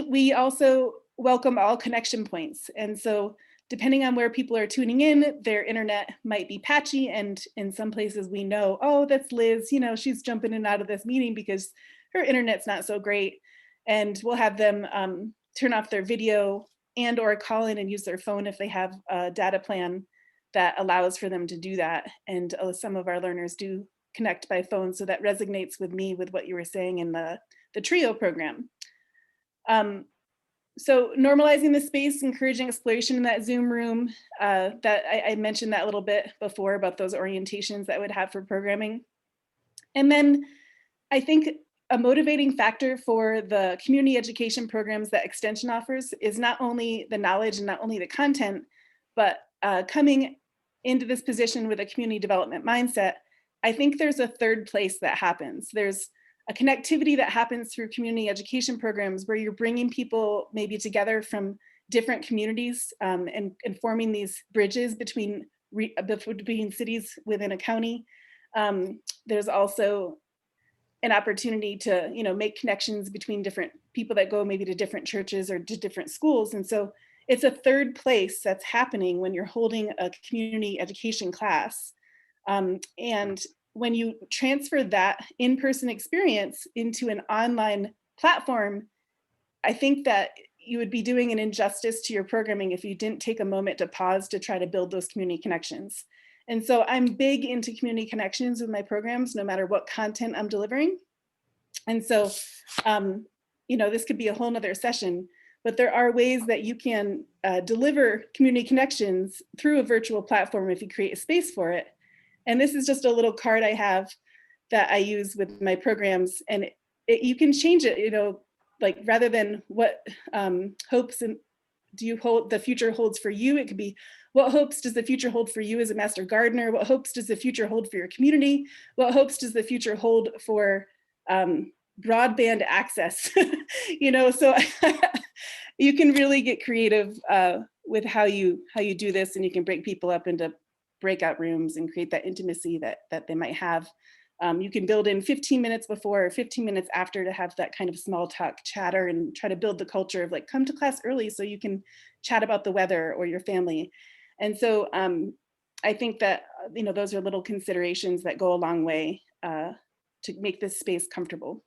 we also welcome all connection points. And so depending on where people are tuning in, their internet might be patchy. And in some places we know, oh, that's Liz, she's jumping in and out of this meeting because her internet's not so great. And we'll have them turn off their video and or call in and use their phone if they have a data plan that allows for them to do that. And some of our learners do connect by phone. So that resonates with me with what you were saying in the TRIO program. So normalizing the space, encouraging exploration in that Zoom room, that I mentioned that a little bit before about those orientations that I would have for programming. And then I think a motivating factor for the community education programs that Extension offers is not only the knowledge and not only the content, but coming into this position with a community development mindset, I think there's a third place that happens. There's a connectivity that happens through community education programs where you're bringing people maybe together from different communities and forming these bridges between cities within a county. There's also an opportunity to make connections between different people that go maybe to different churches or to different schools. And so it's a third place that's happening when you're holding a community education class. And when you transfer that in-person experience into an online platform, I think that you would be doing an injustice to your programming if you didn't take a moment to pause to try to build those community connections. And so I'm big into community connections with my programs, no matter what content I'm delivering. And so, this could be a whole nother session, but there are ways that you can deliver community connections through a virtual platform if you create a space for it. And this is just a little card I have that I use with my programs. And you can change it, you know, like rather than what hopes and do you hold the future holds for you, it could be what hopes does the future hold for you as a master gardener? What hopes does the future hold for your community? What hopes does the future hold for broadband access? You know, so you can really get creative with how you do this, and you can break people up into breakout rooms and create that intimacy that they might have. You can build in 15 minutes before or 15 minutes after to have that kind of small talk chatter and try to build the culture of like, come to class early so you can chat about the weather or your family. And so I think that, you know, those are little considerations that go a long way to make this space comfortable.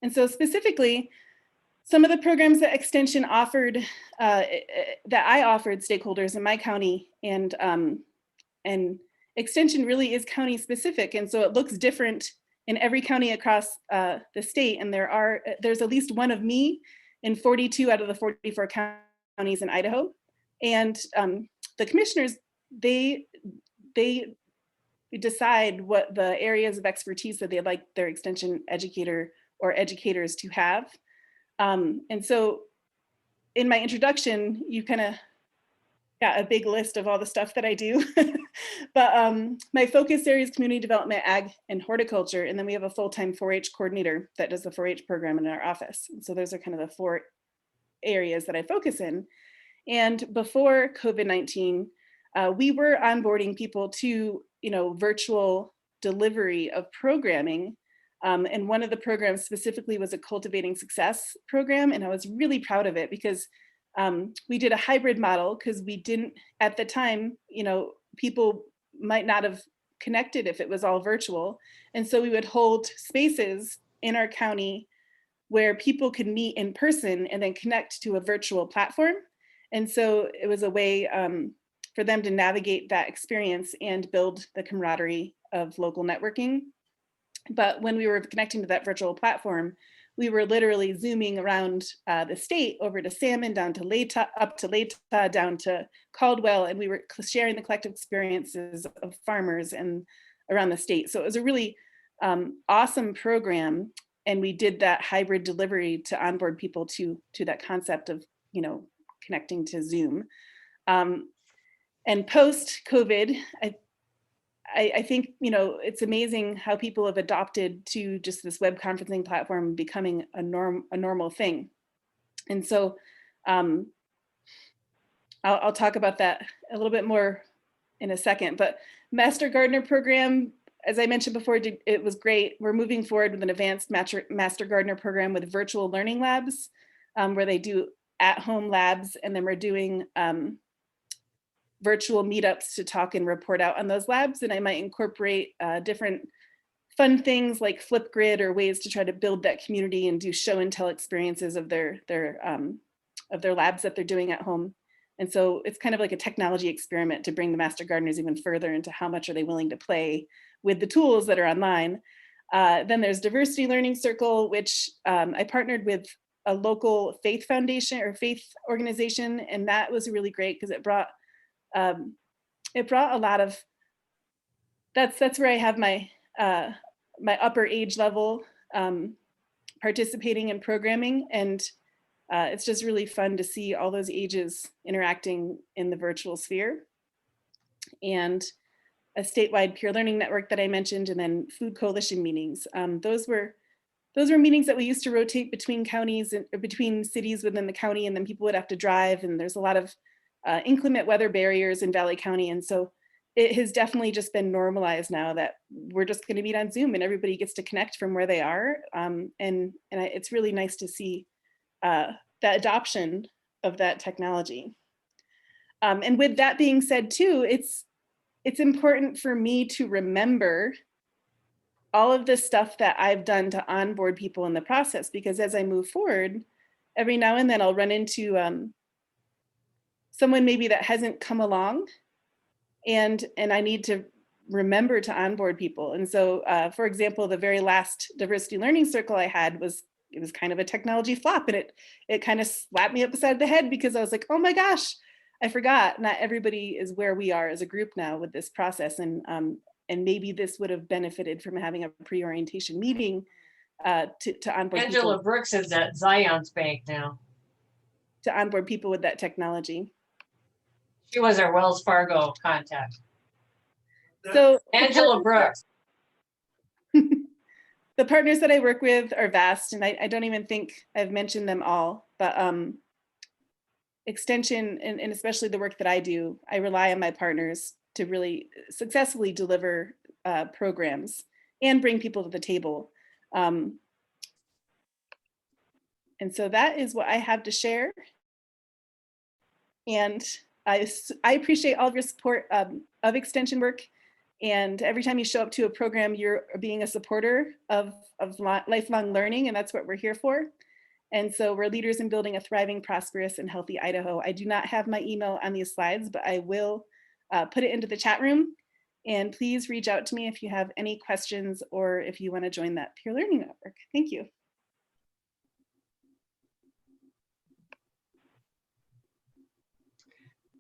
And so specifically, some of the programs that Extension offered, that I offered stakeholders in my county, and Extension really is county specific. And so it looks different in every county across the state. And there's at least one of me in 42 out of the 44 counties in Idaho. And the commissioners, they decide what the areas of expertise that they'd like their extension educator or educators to have. And so in my introduction, you kind of got a big list of all the stuff that I do. But my focus area is community development, ag, and horticulture. And then we have a full-time 4-H coordinator that does the 4-H program in our office. And so those are kind of the 4 areas that I focus in. And before COVID-19, we were onboarding people to, you know, virtual delivery of programming. And one of the programs specifically was a Cultivating Success program. And I was really proud of it because we did a hybrid model because we didn't, at the time, you know, people might not have connected if it was all virtual. And so we would hold spaces in our county where people could meet in person and then connect to a virtual platform. And so it was a way for them to navigate that experience and build the camaraderie of local networking. But when we were connecting to that virtual platform, we were literally zooming around the state over to Salmon, down to Leta, up to Leta, down to Caldwell, and we were sharing the collective experiences of farmers and around the state. So it was a really awesome program, and we did that hybrid delivery to onboard people to that concept of, you know, connecting to Zoom. And post-COVID, I think, you know, it's amazing how people have adopted to just this web conferencing platform becoming a normal thing. And so I'll talk about that a little bit more in a second, but Master Gardener program, as I mentioned before, it was great. We're moving forward with an advanced Master Gardener program with virtual learning labs where they do at-home labs, and then we're doing virtual meetups to talk and report out on those labs. And I might incorporate different fun things like Flipgrid or ways to try to build that community and do show and tell experiences of their labs that they're doing at home. And so it's kind of like a technology experiment to bring the Master Gardeners even further into how much are they willing to play with the tools that are online. Then there's Diversity Learning Circle, which I partnered with a local faith foundation or faith organization. And that was really great because it brought a lot of, that's where I have my my upper age level participating in programming, and it's just really fun to see all those ages interacting in the virtual sphere. And a statewide peer learning network that I mentioned, and then food coalition meetings. Those were meetings that we used to rotate between counties and between cities within the county, and then people would have to drive, and there's a lot of inclement weather barriers in Valley County. And so it has definitely just been normalized now that we're just going to meet on Zoom and everybody gets to connect from where they are. And it's really nice to see that adoption of that technology. And with that being said too, it's important for me to remember all of the stuff that I've done to onboard people in the process, because as I move forward, every now and then I'll run into someone maybe that hasn't come along, and I need to remember to onboard people. And so, for example, the very last diversity learning circle I had was kind of a technology flop, and it kind of slapped me upside the head because I was like, oh my gosh, I forgot. Not everybody is where we are as a group now with this process, and and maybe this would have benefited from having a pre-orientation meeting to onboard Angela people, Brooks is at Zion's Bank now. to onboard people with that technology. She was our Wells Fargo contact. So Angela Brooks. the partners that I work with are vast, and I don't even think I've mentioned them all, but extension, and especially the work that I do, I rely on my partners to really successfully deliver programs and bring people to the table. And so that is what I have to share. And I appreciate all of your support of extension work. And every time you show up to a program, you're being a supporter of lifelong learning, and that's what we're here for. And so we're leaders in building a thriving, prosperous, and healthy Idaho. I do not have my email on these slides, but I will put it into the chat room. And please reach out to me if you have any questions or if you want to join that peer learning network. Thank you.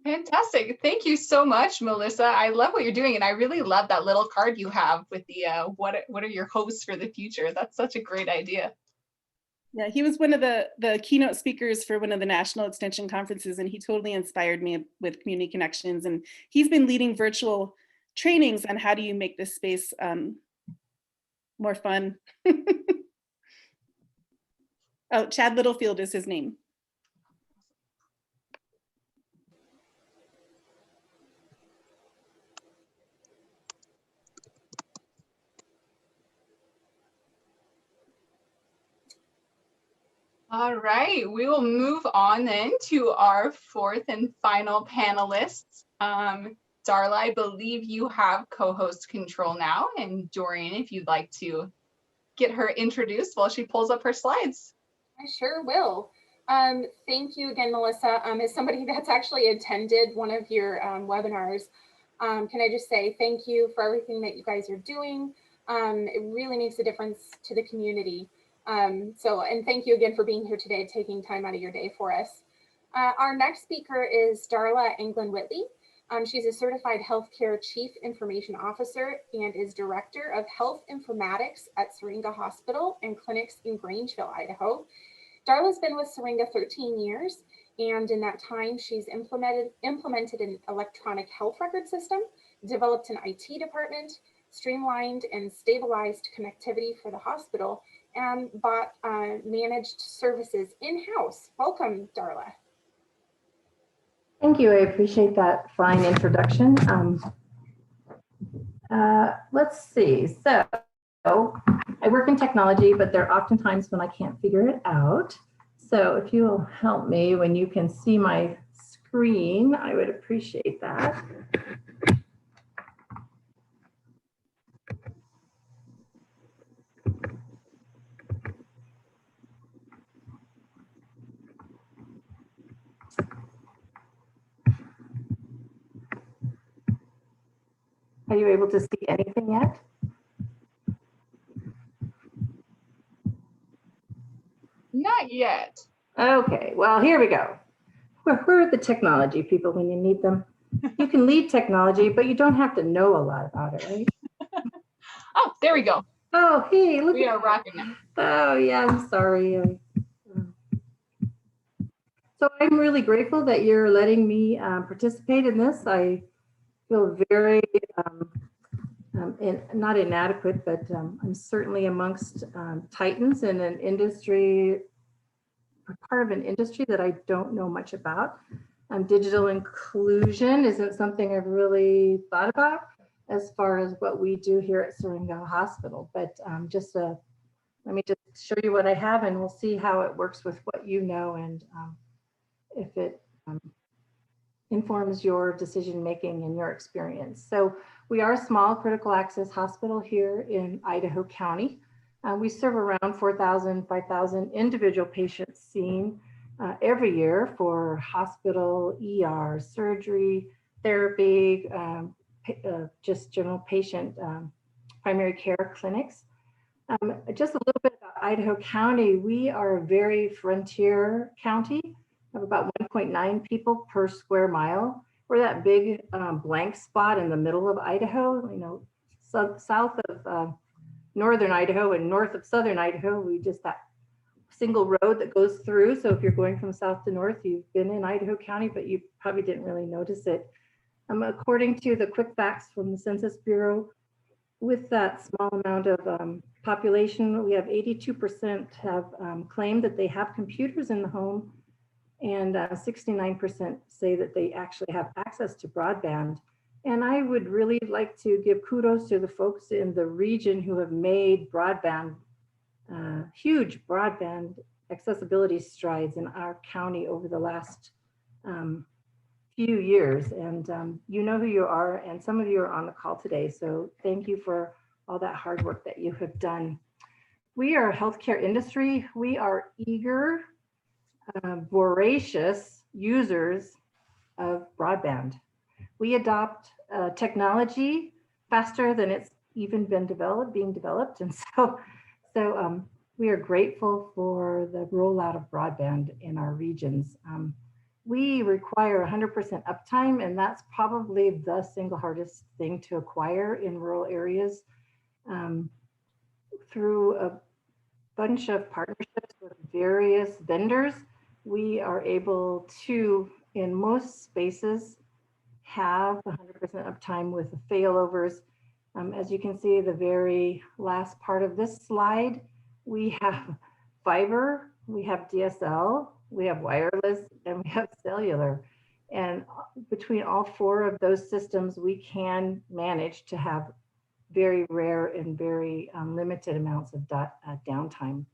Fantastic. Thank you so much, Melissa. I love what you're doing. And I really love that little card you have with the what are your hopes for the future? That's such a great idea. Yeah, he was one of the keynote speakers for one of the national extension conferences, and he totally inspired me with Community Connections. And he's been leading virtual trainings on how do you make this space more fun. Oh, Chad Littlefield is his name. All right, we will move on then to our fourth and final panelists. Darla, I believe you have co-host control now, and Dorian, if you'd like to get her introduced while she pulls up her slides. I sure will. Thank you again, Melissa. As somebody that's actually attended one of your webinars, can I just say thank you for everything that you guys are doing. It really makes a difference to the community. And thank you again for being here today, taking time out of your day for us. Our next speaker is Darla Anglen-Whitley. She's a certified healthcare chief information officer and is director of health informatics at Syringa Hospital and clinics in Grangeville, Idaho. Darla's been with Syringa 13 years, and in that time, she's implemented an electronic health record system, developed an IT department, streamlined and stabilized connectivity for the hospital, and bought managed services in-house. Welcome, Darla. Thank you. I appreciate that fine introduction. Let's see. So I work in technology, but there are often times when I can't figure it out. So if you will help me when you can see my screen, I would appreciate that. Are you able to see anything yet? Not yet. Okay, well, here we go. We're the technology people when you need them. You can lead technology, but you don't have to know a lot about it, right? Oh, there we go. Oh, hey, look. We are rocking now. Oh, yeah, I'm sorry. So I'm really grateful that you're letting me participate in this. I feel very, not inadequate, but I'm certainly amongst titans in an industry, part of an industry that I don't know much about. Digital inclusion isn't something I've really thought about as far as what we do here at Syringa Hospital, but let me just show you what I have and we'll see how it works with what you know and if it informs your decision-making and your experience. So we are a small critical access hospital here in Idaho County. We serve around 4,000, 5,000 individual patients seen every year for hospital, ER, surgery, therapy, just general patient primary care clinics. Just a little bit about Idaho County. We are a very frontier county of about 1.9 people per square mile. We're that big blank spot in the middle of Idaho, south of northern Idaho and north of southern Idaho. We just that single road that goes through. So if you're going from south to north, you've been in Idaho County, but you probably didn't really notice it. According to the quick facts from the Census Bureau, with that small amount of population, we have 82% have claimed that they have computers in the home, and 69% say that they actually have access to broadband. And I would really like to give kudos to the folks in the region who have made broadband, huge broadband accessibility strides in our county over the last few years. And you know who you are, and some of you are on the call today. So thank you for all that hard work that you have done. We are a healthcare industry. We are eager, voracious users of broadband. We adopt technology faster than it's even been being developed. And so we are grateful for the rollout of broadband in our regions. We require 100% uptime, and that's probably the single hardest thing to acquire in rural areas. Through a bunch of partnerships with various vendors, we are able to, in most spaces, have 100% uptime with the failovers. As you can see, the very last part of this slide, we have fiber, we have DSL, we have wireless, and we have cellular. And between all four of those systems, we can manage to have very rare and very limited amounts of downtime.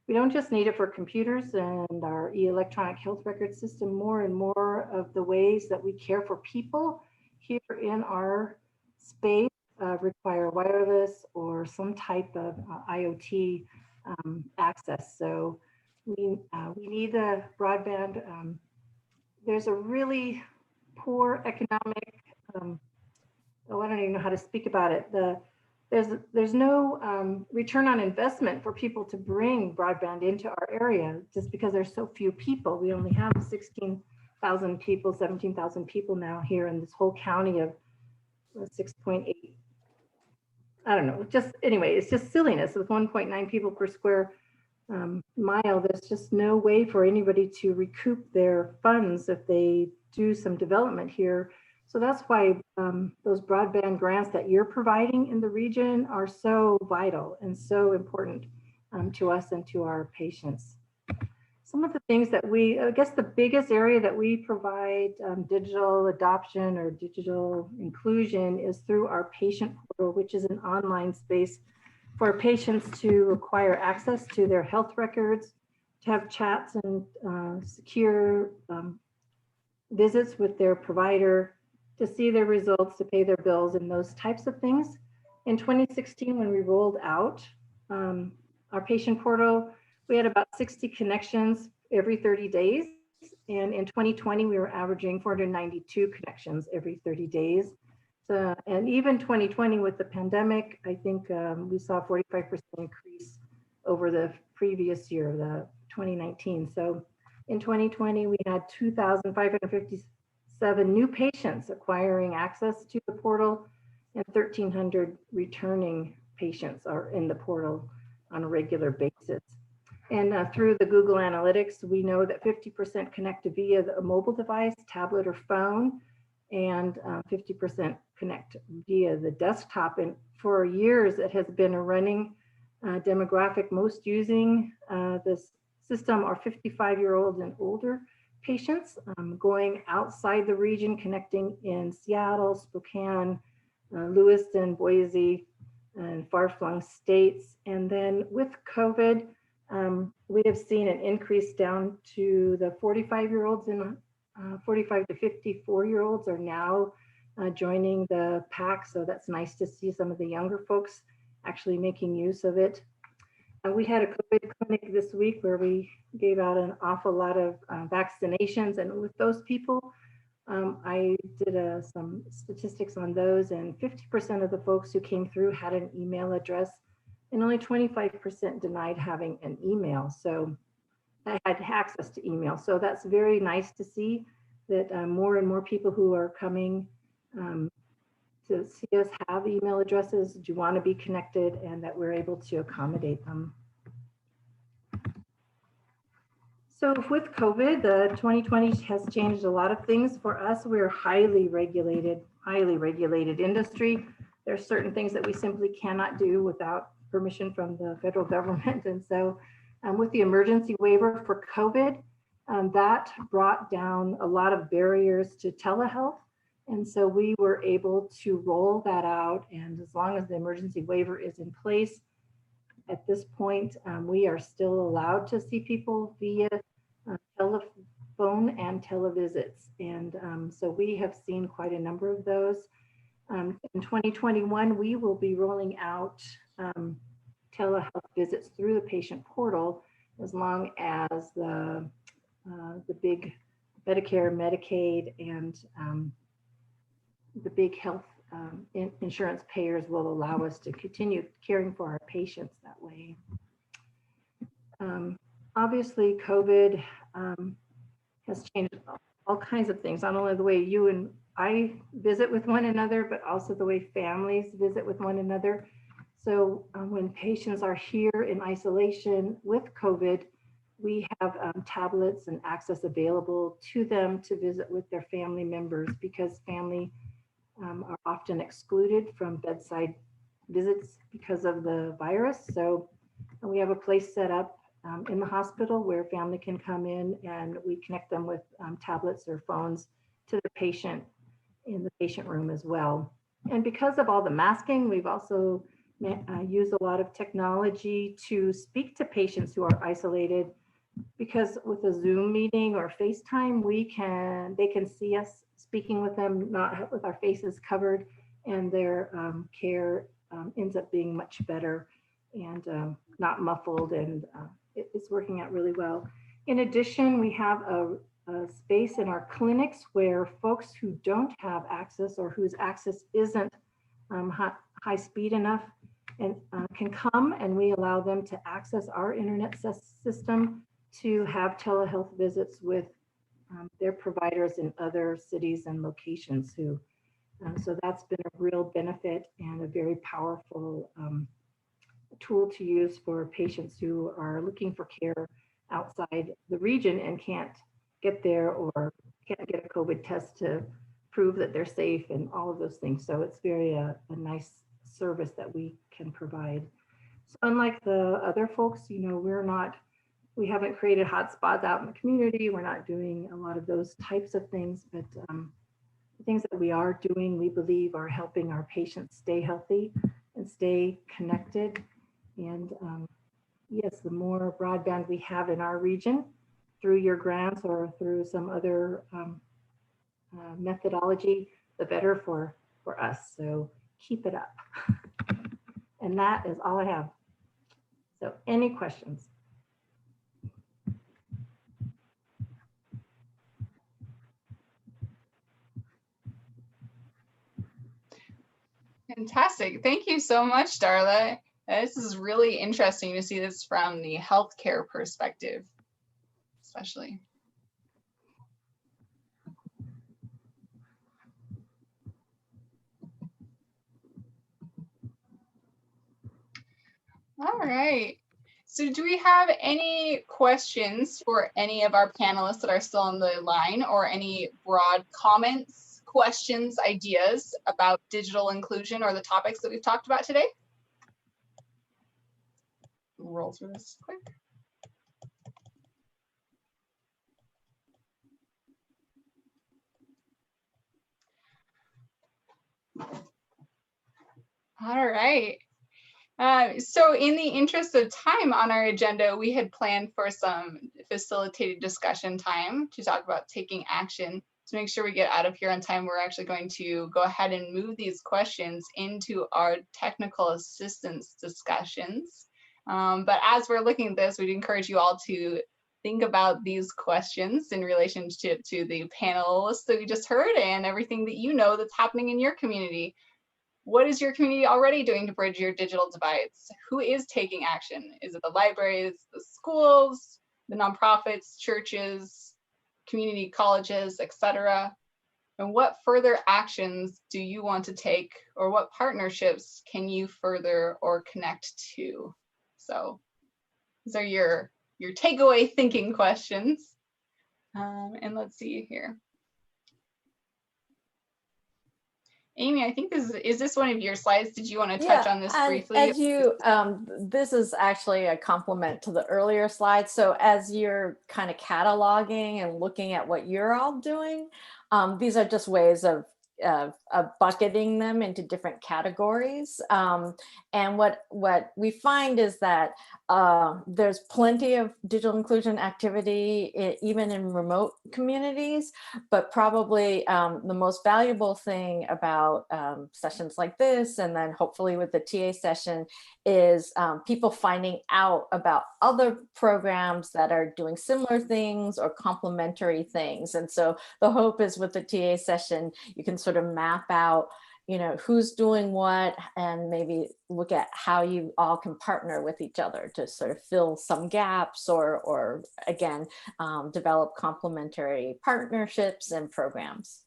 We don't just need it for computers and our electronic health record system. More and more of the ways that we care for people here in our space require wireless or some type of IoT access. So we need the broadband. There's a really poor economic, I don't even know how to speak about it. There's no return on investment for people to bring broadband into our area just because there's so few people. We only have 16,000 people, 17,000 people now here in this whole county of 6.8. I don't know, just anyway, it's just silliness with 1.9 people per square mile. There's just no way for anybody to recoup their funds if they do some development here. So that's why those broadband grants that you're providing in the region are so vital and so important to us and to our patients. Some of the things that I guess the biggest area that we provide digital adoption or digital inclusion is through our patient portal, which is an online space for patients to acquire access to their health records, to have chats and secure visits with their provider, to see their results, to pay their bills, and those types of things. In 2016, when we rolled out our patient portal, we had about 60 connections every 30 days. And in 2020, we were averaging 492 connections every 30 days. So, and even 2020 with the pandemic, I think we saw a 45% increase over the previous year, the 2019. So in 2020, we had 2,557 new patients acquiring access to the portal, and 1,300 returning patients are in the portal on a regular basis. And through the Google Analytics, we know that 50% connect via a mobile device, tablet, or phone, and 50% connect via the desktop. And for years, it has been a running demographic. Most using this system are 55-year-olds and older patients going outside the region, connecting in Seattle, Spokane, Lewiston, Boise, and far-flung states. And then with COVID, we have seen an increase down to the 45-year-olds and 45 to 54-year-olds are now joining the pack. So that's nice to see some of the younger folks actually making use of it. We had a COVID clinic this week where we gave out an awful lot of vaccinations. And with those people, I did some statistics on those, and 50% of the folks who came through had an email address, and only 25% denied having an email. So I had access to email. So that's very nice to see that more and more people who are coming to see us have email addresses, do want to be connected, and that we're able to accommodate them. So with COVID, the 2020 has changed a lot of things for us. We're highly regulated industry. There's certain things that we simply cannot do without permission from the federal government. And so with the emergency waiver for COVID, that brought down a lot of barriers to telehealth. And so we were able to roll that out. And as long as the emergency waiver is in place, at this point, we are still allowed to see people via telephone and televisits. And so we have seen quite a number of those. In 2021, we will be rolling out telehealth visits through the patient portal as long as the big Medicare, Medicaid, and the big health insurance payers will allow us to continue caring for our patients that way. Obviously, COVID has changed all kinds of things, not only the way you and I visit with one another, but also the way families visit with one another. So when patients are here in isolation with COVID, we have tablets and access available to them to visit with their family members, because family are often excluded from bedside visits because of the virus. So we have a place set up in the hospital where family can come in, and we connect them with tablets or phones to the patient in the patient room as well. And because of all the masking, we've also used a lot of technology to speak to patients who are isolated, because with a Zoom meeting or FaceTime, they can see us speaking with them, not with our faces covered, and their care ends up being much better and not muffled, and it's working out really well. In addition, we have a space in our clinics where folks who don't have access, or whose access isn't high speed enough, and can come, and we allow them to access our internet system to have telehealth visits with their providers in other cities and locations who, so that's been a real benefit and a very powerful tool to use for patients who are looking for care outside the region and can't get there, or can't get a COVID test to prove that they're safe and all of those things. So it's very a nice service that we can provide. So unlike the other folks, you know, we haven't created hotspots out in the community. We're not doing a lot of those types of things, but the things that we are doing, we believe, are helping our patients stay healthy and stay connected. And yes, the more broadband we have in our region through your grants or through some other methodology, the better for us. So keep it up. And that is all I have. So any questions? Fantastic. Thank you so much, Darla. This is really interesting to see this from the healthcare perspective, especially. All right. So do we have any questions for any of our panelists that are still on the line, or any broad comments, questions, ideas about digital inclusion or the topics that we've talked about today? Roll through this quick. All right. So in the interest of time on our agenda, we had planned for some facilitated discussion time to talk about taking action. To make sure we get out of here on time, we're actually going to go ahead and move these questions into our technical assistance discussions. But as we're looking at this, we'd encourage you all to think about these questions in relationship to the panelists that we just heard and everything that you know that's happening in your community. What is your community already doing to bridge your digital divides? Who is taking action? Is it the libraries, the schools, the nonprofits, churches, community colleges, etc.? And what further actions do you want to take, or what partnerships can you further or connect to? So these are your takeaway thinking questions. And let's see here. Amy, I think is this one of your slides? Did you want to touch on this briefly? As you, this is actually a complement to the earlier slide. So as you're kind of cataloging and looking at what you're all doing, these are just ways of bucketing them into different categories. And what we find is that there's plenty of digital inclusion activity, even in remote communities, but probably the most valuable thing about sessions like this, and then hopefully with the TA session, is people finding out about other programs that are doing similar things or complementary things. And so the hope is with the TA session, you can sort of map out, who's doing what, and maybe look at how you all can partner with each other to sort of fill some gaps, or again, develop complementary partnerships and programs.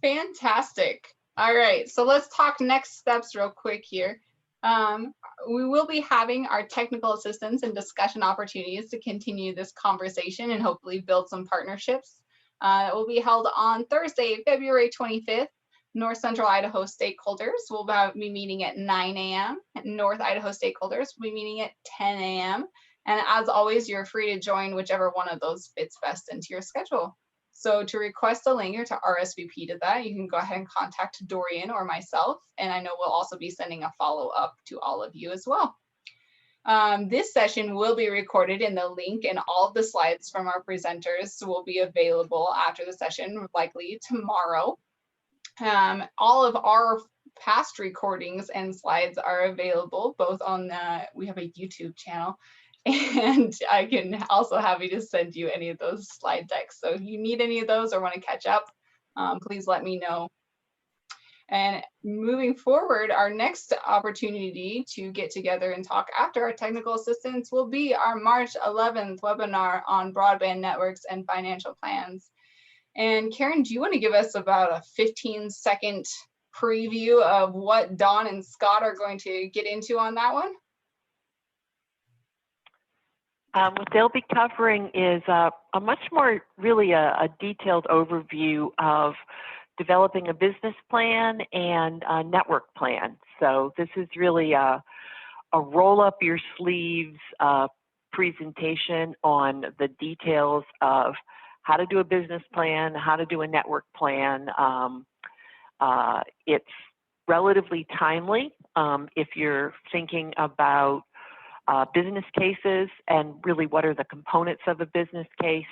Fantastic. All right, so let's talk next steps real quick here. We will be having our technical assistance and discussion opportunities to continue this conversation and hopefully build some partnerships. It will be held on Thursday, February 25th. North Central Idaho stakeholders will be meeting at 9 a.m. North Idaho stakeholders will be meeting at 10 a.m. And as always, you're free to join whichever one of those fits best into your schedule. So to request a link or to RSVP to that, you can go ahead and contact Dorian or myself. And I know we'll also be sending a follow-up to all of you as well. This session will be recorded, and the link and all of the slides from our presenters will be available after the session, likely tomorrow. All of our past recordings and slides are available both on we have a YouTube channel, and I can also happy to send you any of those slide decks. So if you need any of those or want to catch up, please let me know. And moving forward, our next opportunity to get together and talk after our technical assistance will be our March 11th webinar on broadband networks and financial plans. And Karen, do you want to give us about a 15-second preview of what Dawn and Scott are going to get into on that one? What they'll be covering is a much more really a detailed overview of developing a business plan and a network plan. So this is really a roll up your sleeves presentation on the details of how to do a business plan, how to do a network plan. It's relatively timely if you're thinking about business cases and really what are the components of a business case,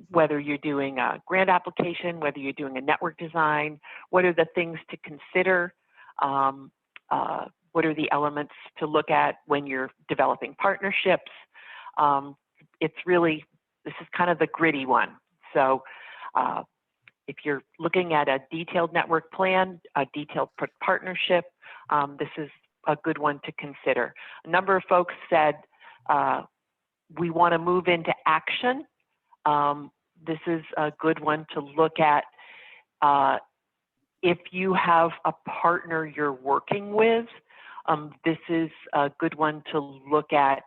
whether you're doing a grant application, whether you're doing a network design, what are the things to consider, what are the elements to look at when you're developing partnerships. It's really, this is kind of the gritty one. So if you're looking at a detailed network plan, a detailed partnership, this is a good one to consider. A number of folks said we want to move into action. This is a good one to look at if you have a partner you're working with. This is a good one to look at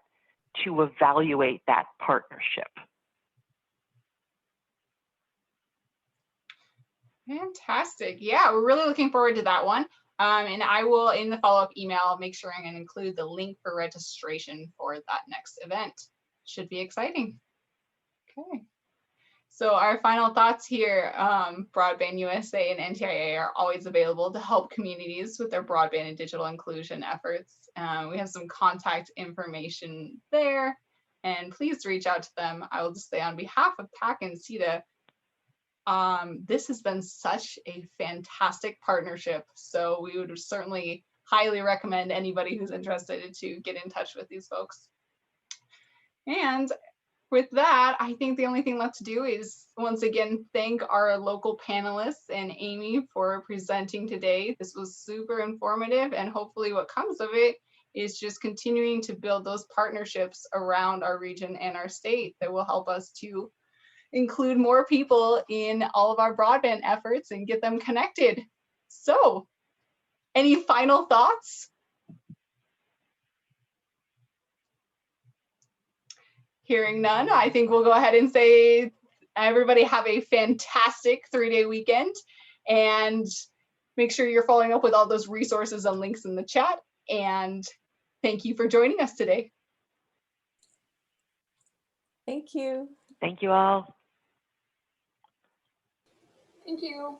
to evaluate that partnership. Fantastic. Yeah, we're really looking forward to that one. And I will, in the follow-up email, make sure I'm going to include the link for registration for that next event. Should be exciting. Okay. So our final thoughts here, BroadbandUSA and NTIA are always available to help communities with their broadband and digital inclusion efforts. We have some contact information there, and please reach out to them. I will just say on behalf of PAC and CETA, this has been such a fantastic partnership. So we would certainly highly recommend anybody who's interested to get in touch with these folks. And with that, I think the only thing left to do is once again thank our local panelists and Amy for presenting today. This was super informative, and hopefully what comes of it is just continuing to build those partnerships around our region and our state that will help us to include more people in all of our broadband efforts and get them connected. So, any final thoughts? Hearing none, I think we'll go ahead and say everybody have a fantastic 3-day weekend, and make sure you're following up with all those resources and links in the chat. And thank you for joining us today. Thank you. Thank you all. Thank you.